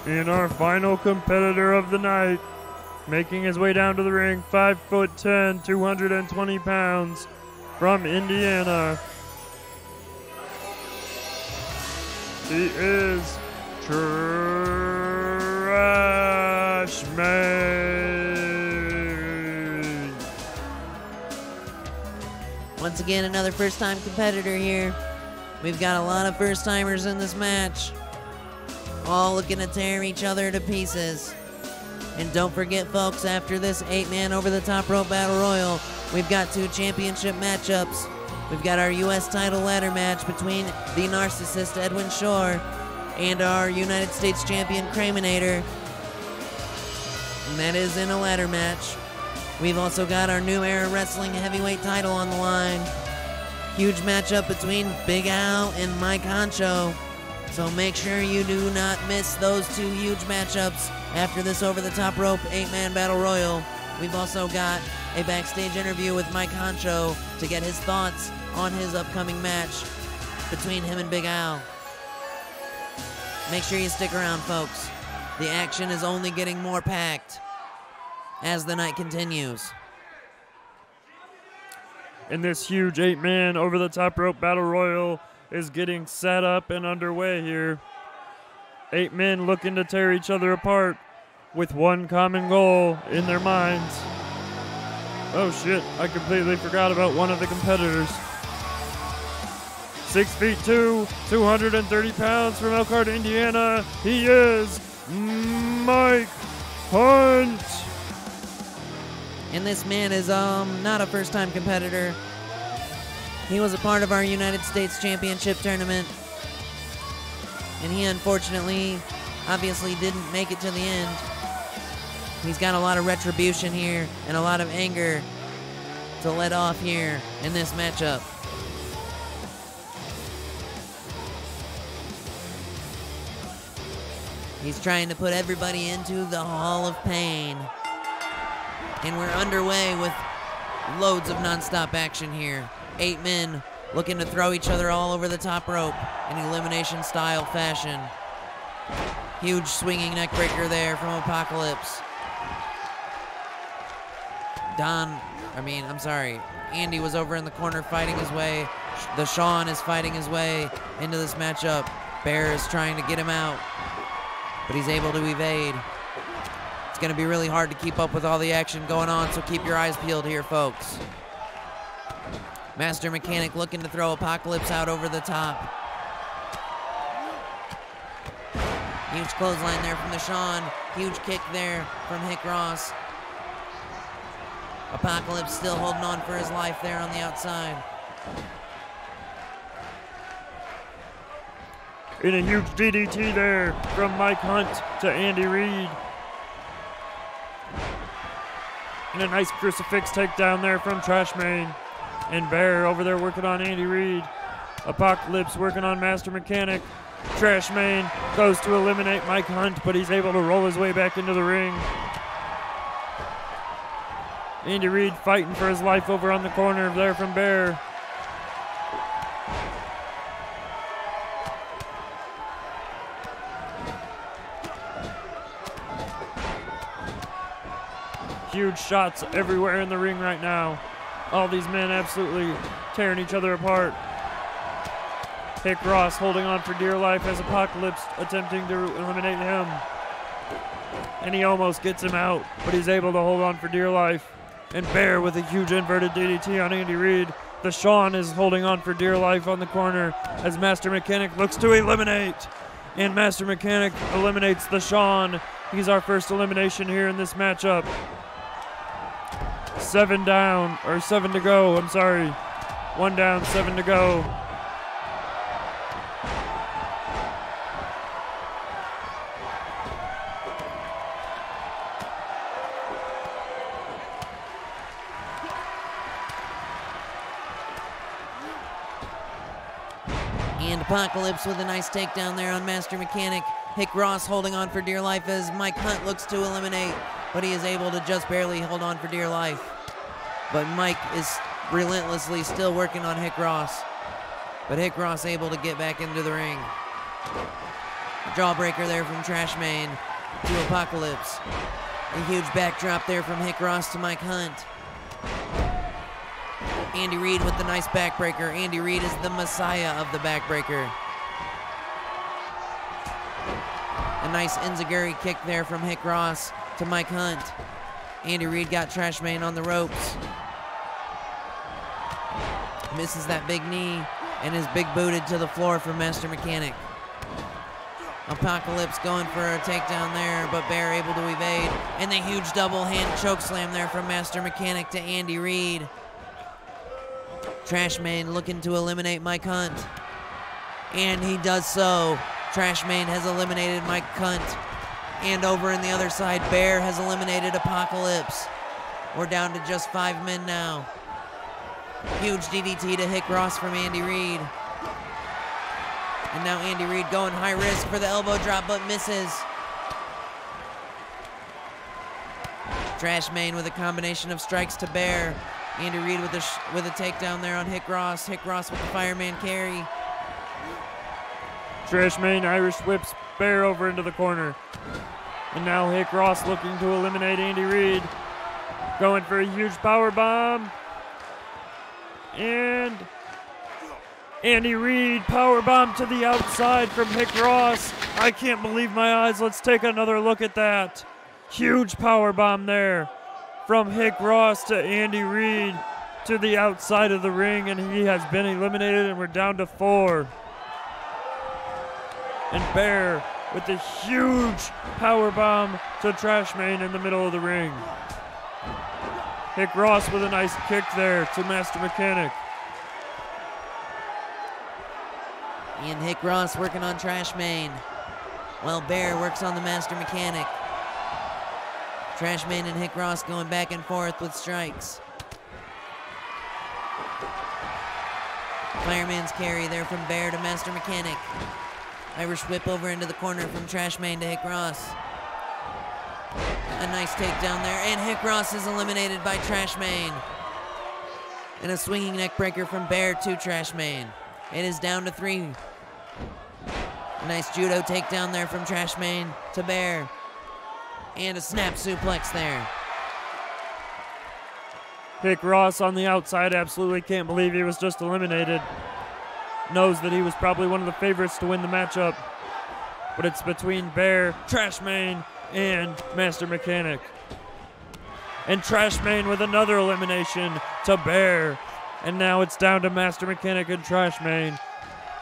And our final competitor of the night, making his way down to the ring, 5'10", 220 pounds, from Indiana. He is Trash Man. Once again, another first-time competitor here. We've got a lot of first-timers in this match, all looking to tear each other to pieces. And don't forget, folks, after this 8-man over-the-top rope battle royal, we've got 2 championship matchups. We've got our U.S. title ladder match between the Narcissist Edwin Shore and our United States champion Craminator. And that is in a ladder match. We've also got our New Era Wrestling heavyweight title on the line. Huge matchup between Big Al and Mike Honcho. So make sure you do not miss those two huge matchups after this over-the-top rope 8-man battle royal. We've also got a backstage interview with Mike Honcho to get his thoughts on his upcoming match between him and Big Al. Make sure you stick around, folks. The action is only getting more packed as the night continues. And this huge 8-man over-the-top rope battle royal is getting set up and underway here. 8 men looking to tear each other apart with one common goal in their minds. Oh shit, I completely forgot about one of the competitors. 6'2", 230 pounds from Elkhart, Indiana. He is Mike Hunt. And this man is not a first-time competitor. He was a part of our United States Championship tournament. And he unfortunately, obviously didn't make it to the end. He's got a lot of retribution here and a lot of anger to let off here in this matchup. He's trying to put everybody into the Hall of Pain. And we're underway with loads of non-stop action here. 8 men looking to throw each other all over the top rope in elimination style fashion. Huge swinging neck breaker there from Apocalypse. Andy was over in the corner fighting his way. The Shawn is fighting his way into this matchup. Bear is trying to get him out, but he's able to evade. It's going to be really hard to keep up with all the action going on, so keep your eyes peeled here, folks. Master Mechanic looking to throw Apocalypse out over the top. Huge clothesline there from the Shawn. Huge kick there from Hick Ross. Apocalypse still holding on for his life there on the outside. In a huge DDT there from Mike Hunt to Andy Reid. And a nice crucifix takedown there from Trashman. And Bear over there working on Andy Reid. Apocalypse working on Master Mechanic. Trashman goes to eliminate Mike Hunt, but he's able to roll his way back into the ring. Andy Reid fighting for his life over on the corner there from Bear. Huge shots everywhere in the ring right now. All these men absolutely tearing each other apart. Hick Ross holding on for dear life as Apocalypse attempting to eliminate him. And he almost gets him out, but he's able to hold on for dear life. And Bear with a huge inverted DDT on Andy Reid. The Shawn is holding on for dear life on the corner as Master Mechanic looks to eliminate. And Master Mechanic eliminates the Shawn. He's our first elimination here in this matchup. 7 down, or 7 to go, I'm sorry. 1 down, 7 to go. And Apocalypse with a nice takedown there on Master Mechanic. Hick Ross holding on for dear life as Mike Hunt looks to eliminate, but he is able to just barely hold on for dear life. But Mike is relentlessly still working on Hick Ross. But Hick Ross able to get back into the ring. Jawbreaker there from Trashman to Apocalypse. A huge backdrop there from Hick Ross to Mike Hunt. Andy Reid with the nice backbreaker. Andy Reid is the messiah of the backbreaker. A nice enziguri kick there from Hick Ross to Mike Hunt. Andy Reid got Trashman on the ropes. Misses that big knee and is big booted to the floor from Master Mechanic. Apocalypse going for a takedown there, but Bear able to evade. And the huge double hand choke slam there from Master Mechanic to Andy Reid. Trashman looking to eliminate Mike Hunt. And he does so. Trashman has eliminated Mike Hunt. And over in the other side, Bear has eliminated Apocalypse. We're down to just 5 men now. Huge DDT to Hick Ross from Andy Reid. And now Andy Reid going high risk for the elbow drop, but misses. Trash Main with a combination of strikes to Bear. Andy Reid with a takedown there on Hick Ross. Hick Ross with the fireman carry. Trash Main Irish whips Bear over into the corner. And now Hick Ross looking to eliminate Andy Reid. Going for a huge power bomb. And Andy Reid power bomb to the outside from Hick Ross. I can't believe my eyes. Let's take another look at that. Huge power bomb there from Hick Ross to Andy Reid to the outside of the ring, and he has been eliminated, and we're down to 4. And Bear with the huge power bomb to Trash Main in the middle of the ring. Hick Ross with a nice kick there to Master Mechanic. And Hick Ross working on Trash Main, while Bear works on the Master Mechanic. Trash Main and Hick Ross going back and forth with strikes. Fireman's carry there from Bear to Master Mechanic. Irish whip over into the corner from Trash Main to Hick Ross. A nice takedown there, and Hick Ross is eliminated by Trash Main. And a swinging neck breaker from Bear to Trash Main. It is down to 3. A nice judo takedown there from Trash Main to Bear. And a snap suplex there. Hick Ross on the outside absolutely can't believe he was just eliminated. Knows that he was probably one of the favorites to win the matchup. But it's between Bear, Trash Main, and Master Mechanic. And Trash Main with another elimination to Bear. And now it's down to Master Mechanic and Trash Main.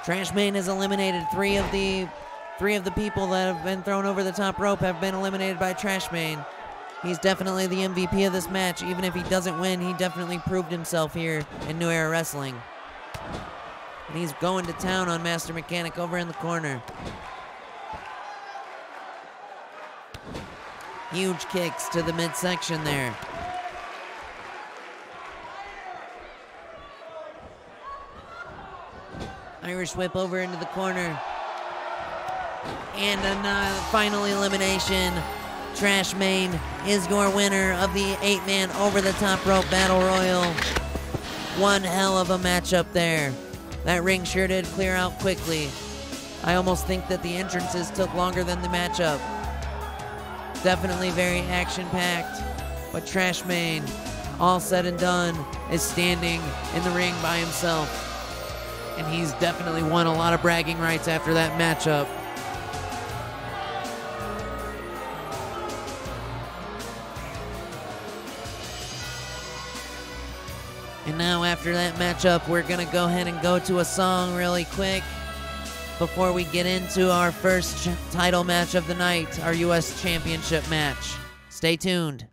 Trash Main has eliminated 3 of the people that have been thrown over the top rope have been eliminated by Trash Main. He's definitely the MVP of this match. Even if he doesn't win, he definitely proved himself here in New Era Wrestling. And he's going to town on Master Mechanic over in the corner. Huge kicks to the midsection there. Irish whip over into the corner. And a final elimination. Trash Main is your winner of the 8-man over the top rope battle royal. One hell of a matchup there. That ring sure did clear out quickly. I almost think that the entrances took longer than the matchup. Definitely very action-packed, but Trash Main, all said and done, is standing in the ring by himself. And he's definitely won a lot of bragging rights after that matchup. And now after that matchup, we're gonna go ahead and go to a song really quick before we get into our first title match of the night, our U.S. Championship match. Stay tuned.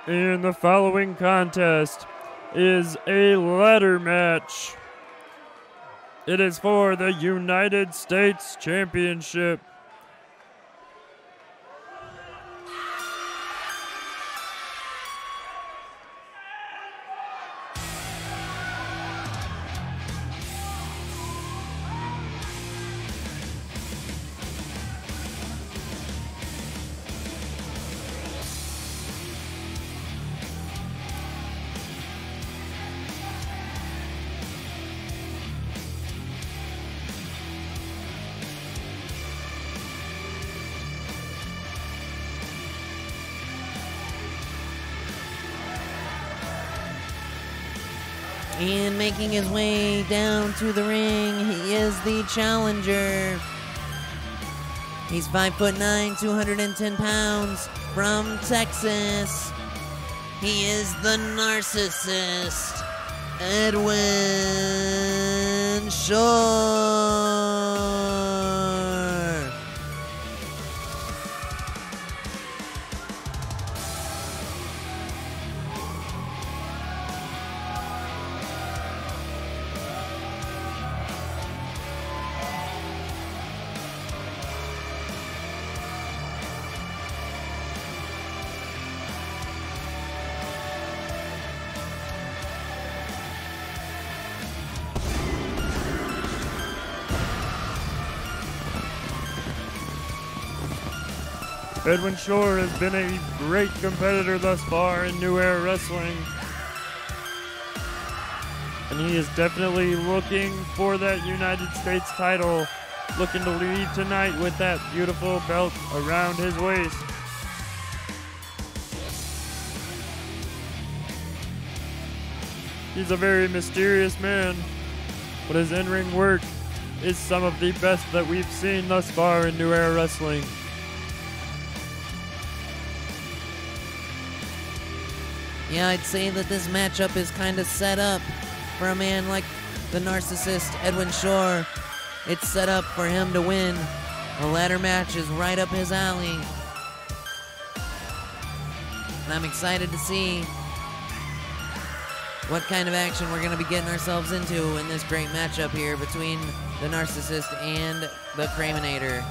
And the following contest is a ladder match. It is for the United States Championship. And making his way down to the ring, he is the challenger. He's 5'9", 210 pounds, from Texas. He is the narcissist, Edwin Shore. Edwin Shore has been a great competitor thus far in New Era Wrestling. And he is definitely looking for that United States title, looking to lead tonight with that beautiful belt around his waist. He's a very mysterious man, but his in-ring work is some of the best that we've seen thus far in New Era Wrestling. Yeah, I'd say that this matchup is kind of set up for a man like the narcissist Edwin Shore. It's set up for him to win. A ladder match is right up his alley. And I'm excited to see what kind of action we're going to be getting ourselves into in this great matchup here between the narcissist and the Craminator.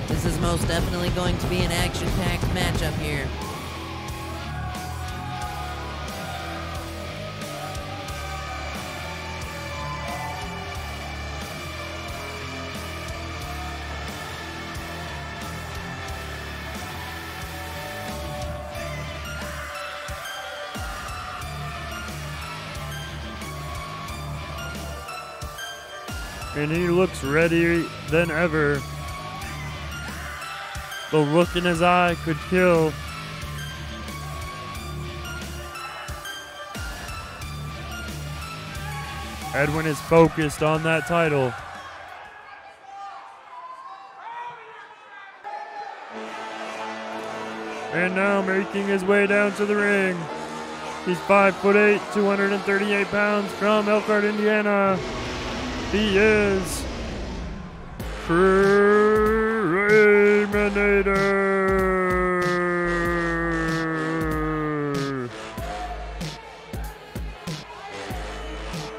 This is most definitely going to be an action-packed matchup here. And he looks ready than ever. The look in his eye could kill. Edwin is focused on that title. And now making his way down to the ring. He's 5'8", 238 pounds, from Elkhart, Indiana. He is Craminator.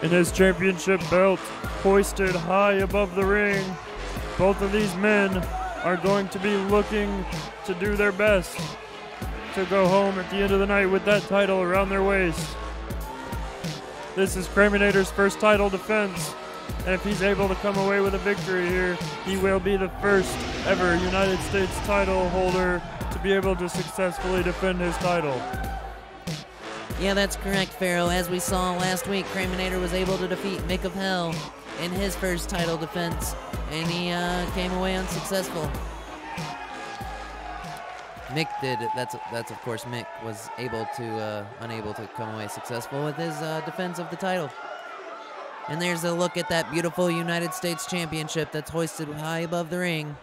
And his championship belt hoisted high above the ring. Both of these men are going to be looking to do their best to go home at the end of the night with that title around their waist. This is Craminator's first title defense. And if he's able to come away with a victory here, he will be the first ever United States title holder to be able to successfully defend his title. Yeah, that's correct, Pharaoh. As we saw last week, Craminator was able to defeat Mick of Hell in his first title defense, and he came away unsuccessful. Mick did. That's of course Mick was unable to come away successful with his defense of the title. And there's a look at that beautiful United States Championship that's hoisted high above the ring.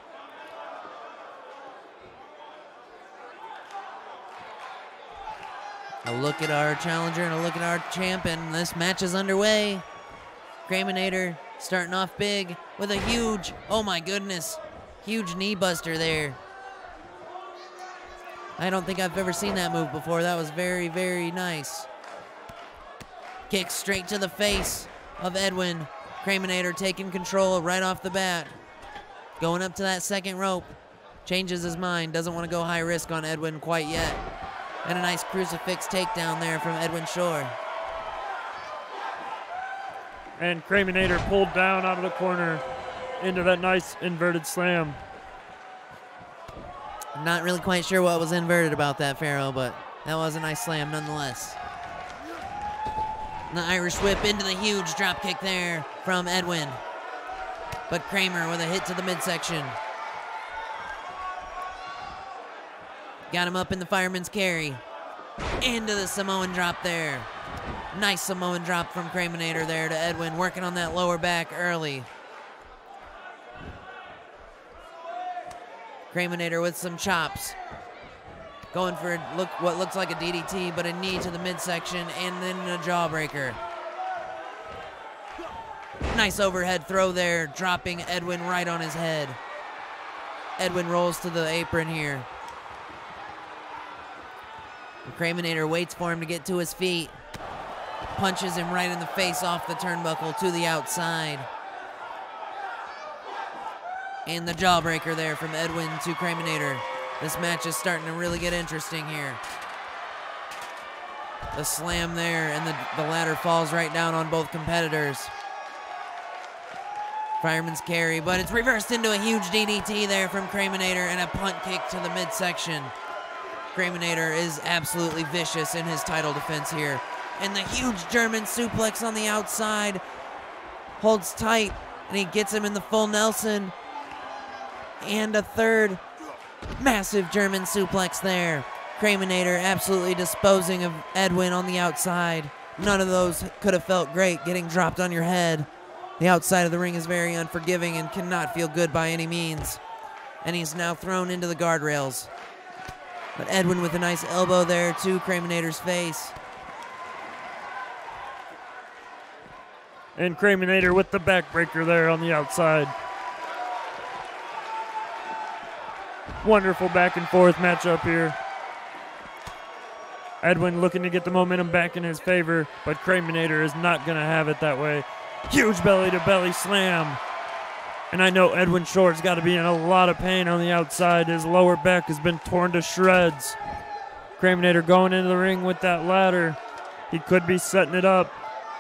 A look at our challenger and a look at our champion. This match is underway. Craminator Starting off big with a huge, oh my goodness, huge knee buster there. I don't think I've ever seen that move before. That was very, very nice. Kick straight to the face of Edwin. Craminator taking control right off the bat. Going up to that second rope. Changes his mind. Doesn't want to go high risk on Edwin quite yet. And a nice crucifix takedown there from Edwin Shore. And Craminator pulled down out of the corner into that nice inverted slam. I'm not really quite sure what was inverted about that, Pharaoh, but that was a nice slam nonetheless. And the Irish whip into the huge drop kick there from Edwin. But Kramer with a hit to the midsection. Got him up in the fireman's carry. Into the Samoan drop there. Nice Samoan drop from Craminator there to Edwin, working on that lower back early. Craminator with some chops. Going for what looks like a DDT, but a knee to the midsection and then a jawbreaker. Nice overhead throw there, dropping Edwin right on his head. Edwin rolls to the apron here. Craminator waits for him to get to his feet. Punches him right in the face off the turnbuckle to the outside. And the jawbreaker there from Edwin to Craminator. This match is starting to really get interesting here. The slam there, and the ladder falls right down on both competitors. Fireman's carry, but it's reversed into a huge DDT there from Craminator and a punt kick to the midsection. Craminator is absolutely vicious in his title defense here. And the huge German suplex on the outside. Holds tight, and he gets him in the full Nelson. And a third massive German suplex there. Craminator absolutely disposing of Edwin on the outside. None of those could have felt great, getting dropped on your head. The outside of the ring is very unforgiving and cannot feel good by any means. And he's now thrown into the guardrails. But Edwin with a nice elbow there to Craminator's face. And Craminator with the backbreaker there on the outside. Wonderful back and forth matchup here. Edwin looking to get the momentum back in his favor, but Craminator is not going to have it that way. Huge belly to belly slam. And I know Edwin Shore's got to be in a lot of pain on the outside. His lower back has been torn to shreds. Craminator going into the ring with that ladder. He could be setting it up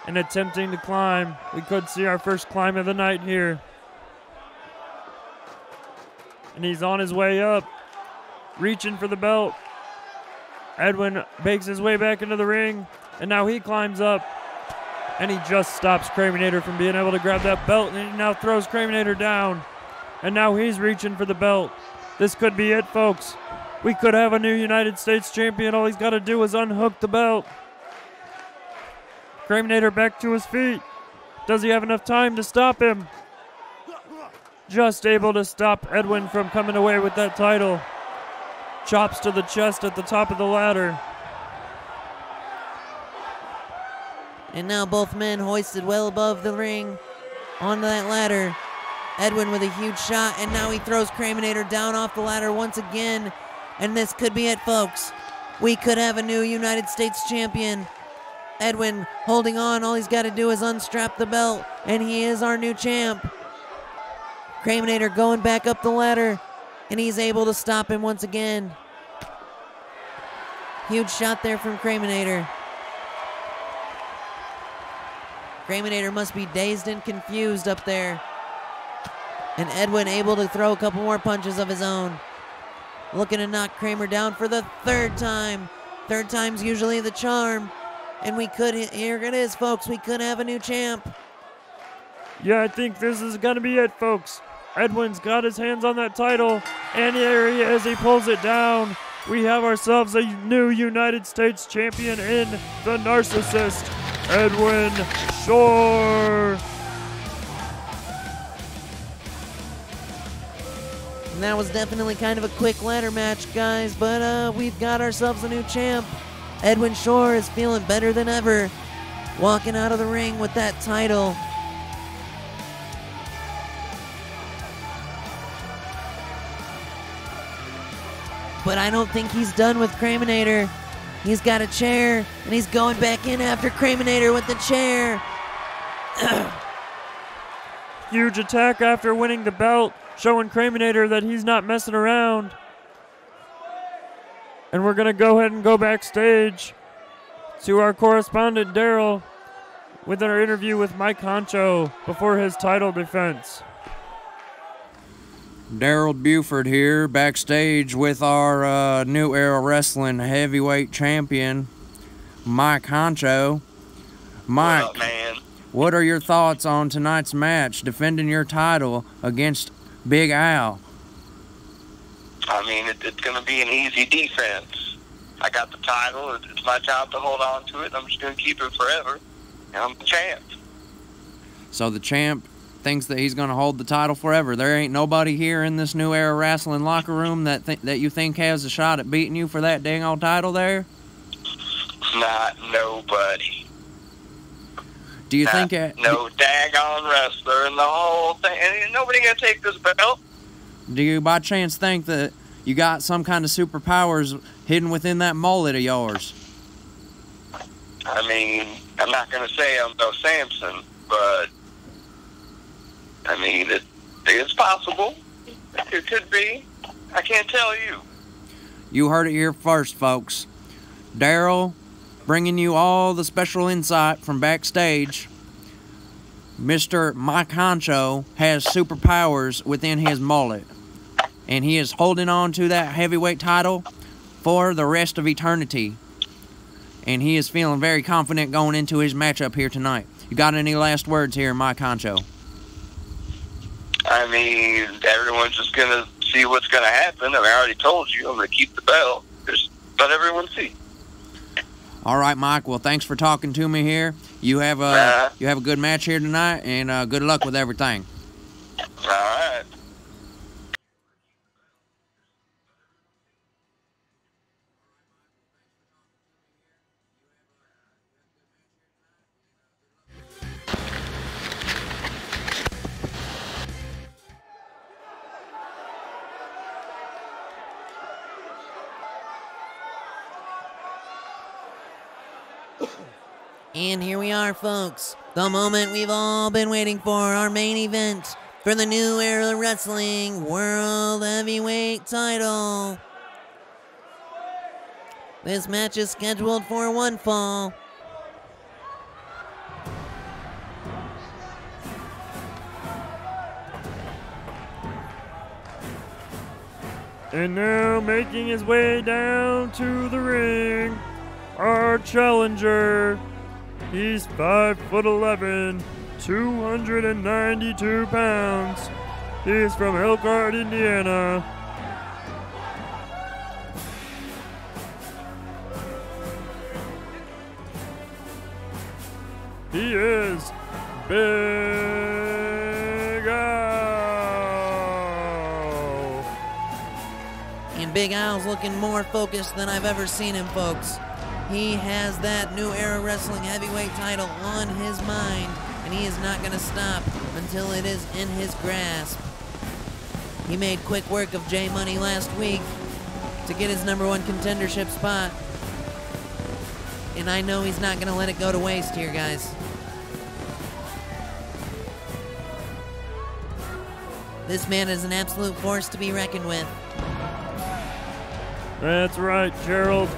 and attempting to climb. We could see our first climb of the night here. And he's on his way up, reaching for the belt. Edwin bakes his way back into the ring, and now he climbs up, and he just stops Craminator from being able to grab that belt, and he now throws Craminator down, and now he's reaching for the belt. This could be it, folks. We could have a new United States champion. All he's got to do is unhook the belt. Craminator back to his feet. Does he have enough time to stop him? Just able to stop Edwin from coming away with that title. Chops to the chest at the top of the ladder. And now both men hoisted well above the ring onto that ladder. Edwin with a huge shot, and now he throws Craminator down off the ladder once again. And this could be it, folks. We could have a new United States champion. Edwin holding on. All he's got to do is unstrap the belt, and he is our new champ. Craminator going back up the ladder, and he's able to stop him once again. Huge shot there from Craminator. Craminator must be dazed and confused up there. And Edwin able to throw a couple more punches of his own. Looking to knock Kramer down for the third time. Third time's usually the charm. And we could, here it is, folks, we could have a new champ. Yeah, I think this is going to be it, folks. Edwin's got his hands on that title, and there he is, he pulls it down. We have ourselves a new United States champion in the Narcissist, Edwin Shore. And that was definitely kind of a quick ladder match, guys, but we've got ourselves a new champ. Edwin Shore is feeling better than ever, walking out of the ring with that title. But I don't think he's done with Craminator. He's got a chair, and he's going back in after Craminator with the chair. Huge attack after winning the belt, showing Craminator that he's not messing around. And we're going to go ahead and go backstage to our correspondent, Daryl, with our interview with Mike Honcho before his title defense. Daryl Buford here, backstage with our New Era Wrestling heavyweight champion, Mike Honcho. Mike, What up, man? what are your thoughts on tonight's match, defending your title against Big Al? I mean, it's going to be an easy defense. I got the title. It's my job to hold on to it. I'm just going to keep it forever. And I'm the champ. So the champ thinks that he's going to hold the title forever. There ain't nobody here in this New Era Wrestling locker room that you think has a shot at beating you for that dang old title there? Not nobody. Do you Not think that... No daggone wrestler and the whole thing. And ain't nobody going to take this belt. Do you by chance think that you got some kind of superpowers hidden within that mullet of yours? I mean, I'm not going to say I'm no Samson, but I mean, it's possible. It could be. I can't tell you. You heard it here first, folks. Daryl bringing you all the special insight from backstage. Mr. Mike Honcho has superpowers within his mullet, and he is holding on to that heavyweight title for the rest of eternity. And he is feeling very confident going into his matchup here tonight. You got any last words here, Mike Honcho? I mean, everyone's just going to see what's going to happen. I mean, I already told you I'm going to keep the belt. Just let everyone see. All right, Mike. Well, thanks for talking to me here. You have a good match here tonight, and good luck with everything. All right. And here we are, folks. The moment we've all been waiting for, our main event for the New Era Wrestling World Heavyweight title. This match is scheduled for one fall. And now making his way down to the ring, our challenger. He's 5'11", 292 pounds. He's from Elkhart, Indiana. He is Big Al. And Big Al's looking more focused than I've ever seen him, folks. He has that New Era Wrestling Heavyweight title on his mind, and he is not going to stop until it is in his grasp. He made quick work of J Money last week to get his #1 contendership spot, and I know he's not going to let it go to waste here, guys. This man is an absolute force to be reckoned with. That's right, Gerald.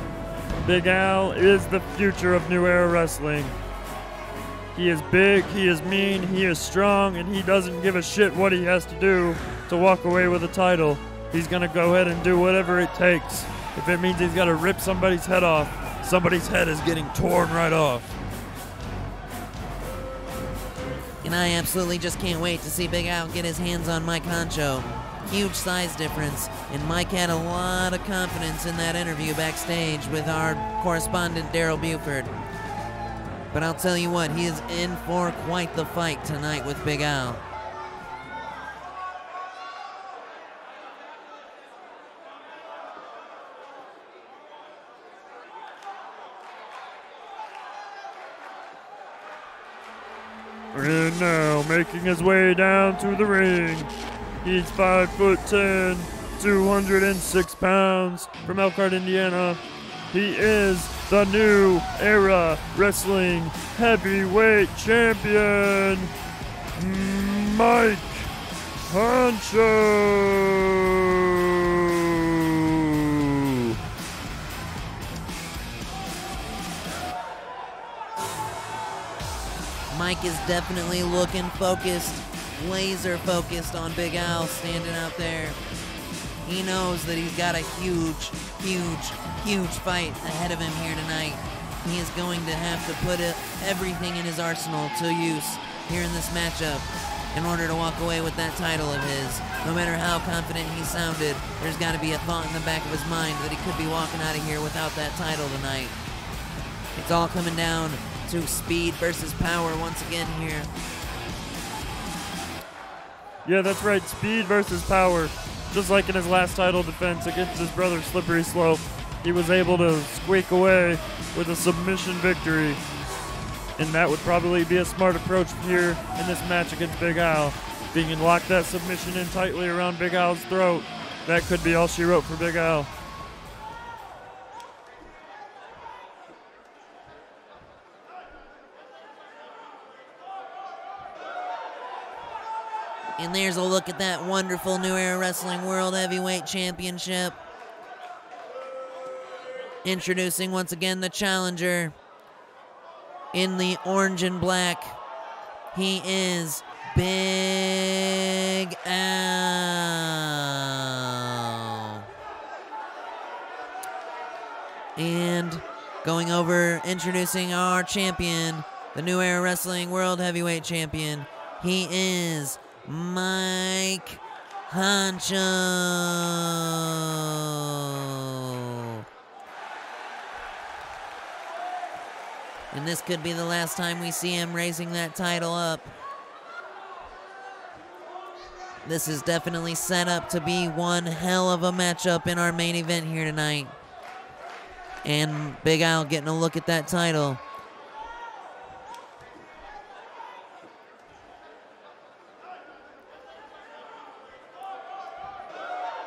Big Al is the future of New Era Wrestling. He is big, he is mean, he is strong, and he doesn't give a shit what he has to do to walk away with a title. He's going to go ahead and do whatever it takes. If it means he's got to rip somebody's head off, somebody's head is getting torn right off. And I absolutely just can't wait to see Big Al get his hands on Mike Honcho. Huge size difference, and Mike had a lot of confidence in that interview backstage with our correspondent Daryl Buford. But I'll tell you what, he is in for quite the fight tonight with Big Al. And now, making his way down to the ring, he's 5'10", 206 pounds from Elkhart, Indiana. He is the New Era Wrestling Heavyweight Champion, Mike Honcho. Mike is definitely looking focused, laser focused on Big Al standing out there. He knows that he's got a huge, huge, huge fight ahead of him here tonight. He is going to have to put everything in his arsenal to use here in this matchup in order to walk away with that title of his. No matter how confident he sounded, there's got to be a thought in the back of his mind that he could be walking out of here without that title tonight. It's all coming down to speed versus power once again here. Yeah, that's right, speed versus power. Just like in his last title defense against his brother Slippery Slope, he was able to squeak away with a submission victory. And that would probably be a smart approach here in this match against Big Al. If he can lock that submission in tightly around Big Al's throat, that could be all she wrote for Big Al. And there's a look at that wonderful New Era Wrestling World Heavyweight Championship. Introducing once again the challenger in the orange and black. He is Big Al. And going over, introducing our champion, the New Era Wrestling World Heavyweight Champion. He is Mike Honcho. And this could be the last time we see him raising that title up. This is definitely set up to be one hell of a matchup in our main event here tonight. And Big Al getting a look at that title.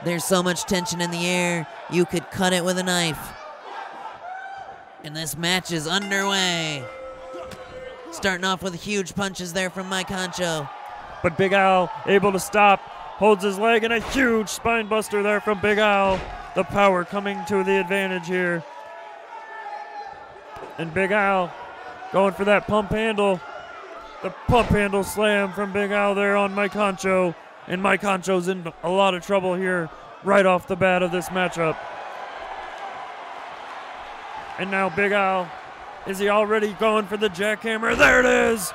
There's so much tension in the air, you could cut it with a knife. And this match is underway. Starting off with huge punches there from Mike Honcho. But Big Al able to stop, holds his leg, and a huge spine buster there from Big Al. The power coming to the advantage here. And Big Al going for that pump handle. The pump handle slam from Big Al there on Mike Honcho. And Mike Honcho's in a lot of trouble here right off the bat of this matchup. And now Big Al, is he already going for the jackhammer? There it is!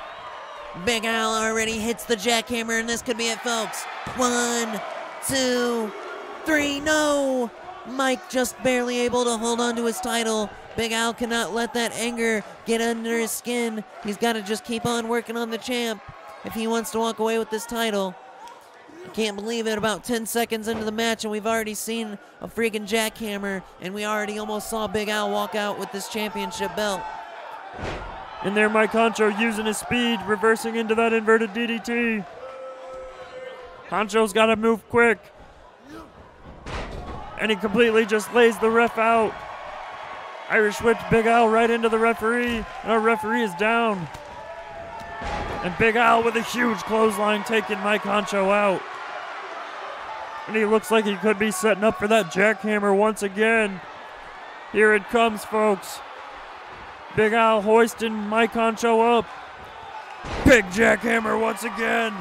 Big Al already hits the jackhammer, and this could be it, folks. 1, 2, 3, no! Mike just barely able to hold on to his title. Big Al cannot let that anger get under his skin. He's got to just keep on working on the champ if he wants to walk away with this title. I can't believe it, about 10 seconds into the match and we've already seen a freaking jackhammer, and we already almost saw Big Al walk out with this championship belt. And there Mike Honcho using his speed, reversing into that inverted DDT. Honcho's got to move quick. And he completely just lays the ref out. Irish whipped Big Al right into the referee, and our referee is down. And Big Al with a huge clothesline taking Mike Honcho out. And he looks like he could be setting up for that jackhammer once again. Here it comes, folks. Big Al hoisting Mike Honcho up. Big jackhammer once again.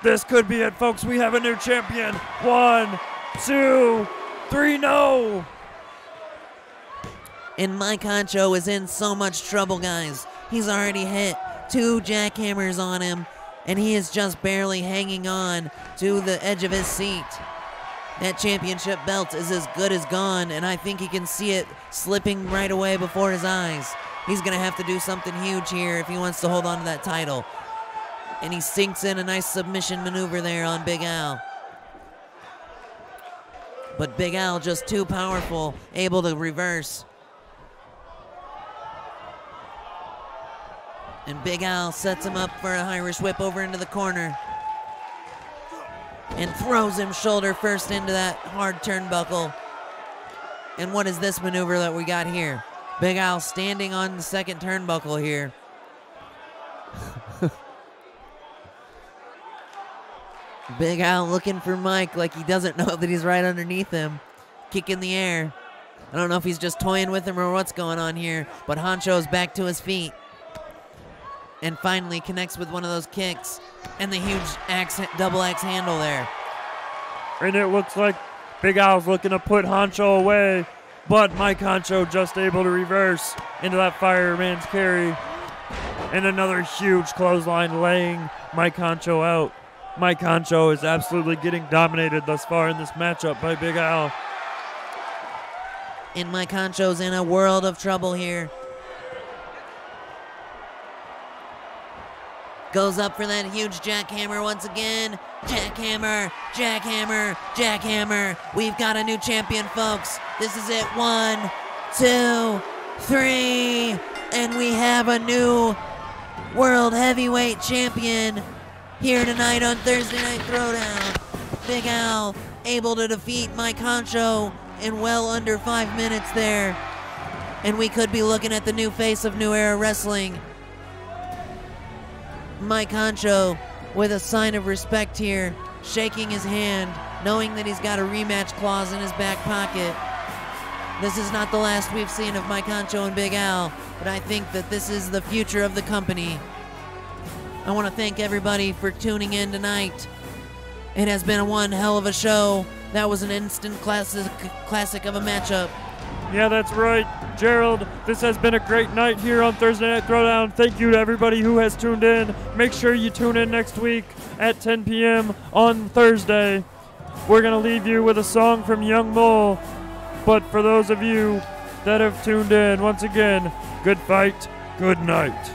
This could be it, folks. We have a new champion. 1, 2, 3, no! And Mike Honcho is in so much trouble, guys. He's already hit 2 jackhammers on him, and he is just barely hanging on to the edge of his seat. That championship belt is as good as gone, and I think he can see it slipping right away before his eyes. He's going to have to do something huge here if he wants to hold on to that title. And he sinks in a nice submission maneuver there on Big Al. But Big Al just too powerful, able to reverse. And Big Al sets him up for a Irish whip over into the corner. and throws him shoulder first into that hard turnbuckle. And what is this maneuver that we got here? Big Al standing on the second turnbuckle here. Big Al looking for Mike like he doesn't know that he's right underneath him. Kick in the air. I don't know if he's just toying with him or what's going on here, but Honcho's back to his feet. And finally connects with one of those kicks and the huge double axe handle there. And it looks like Big Al's looking to put Honcho away, but Mike Honcho just able to reverse into that fireman's carry. And another huge clothesline laying Mike Honcho out. Mike Honcho is absolutely getting dominated thus far in this matchup by Big Al. And Mike Honcho's in a world of trouble here. Goes up for that huge jackhammer once again. Jackhammer, jackhammer, jackhammer. We've got a new champion, folks. This is it. 1, 2, 3. And we have a new World Heavyweight Champion here tonight on Thursday Night Throwdown. Big Al able to defeat Mike Honcho in well under 5 minutes there. And we could be looking at the new face of New Era Wrestling. Mike Honcho with a sign of respect here, shaking his hand, knowing that he's got a rematch clause in his back pocket. This is not the last we've seen of Mike Honcho and Big Al, but I think that this is the future of the company. I want to thank everybody for tuning in tonight. It has been one hell of a show. That was an instant classic of a matchup. Yeah, that's right, Gerald. This has been a great night here on Thursday Night Throwdown. Thank you to everybody who has tuned in. Make sure you tune in next week at 10 p.m. on Thursday. We're going to leave you with a song from Young Mole. But for those of you that have tuned in, once again, good fight, good night.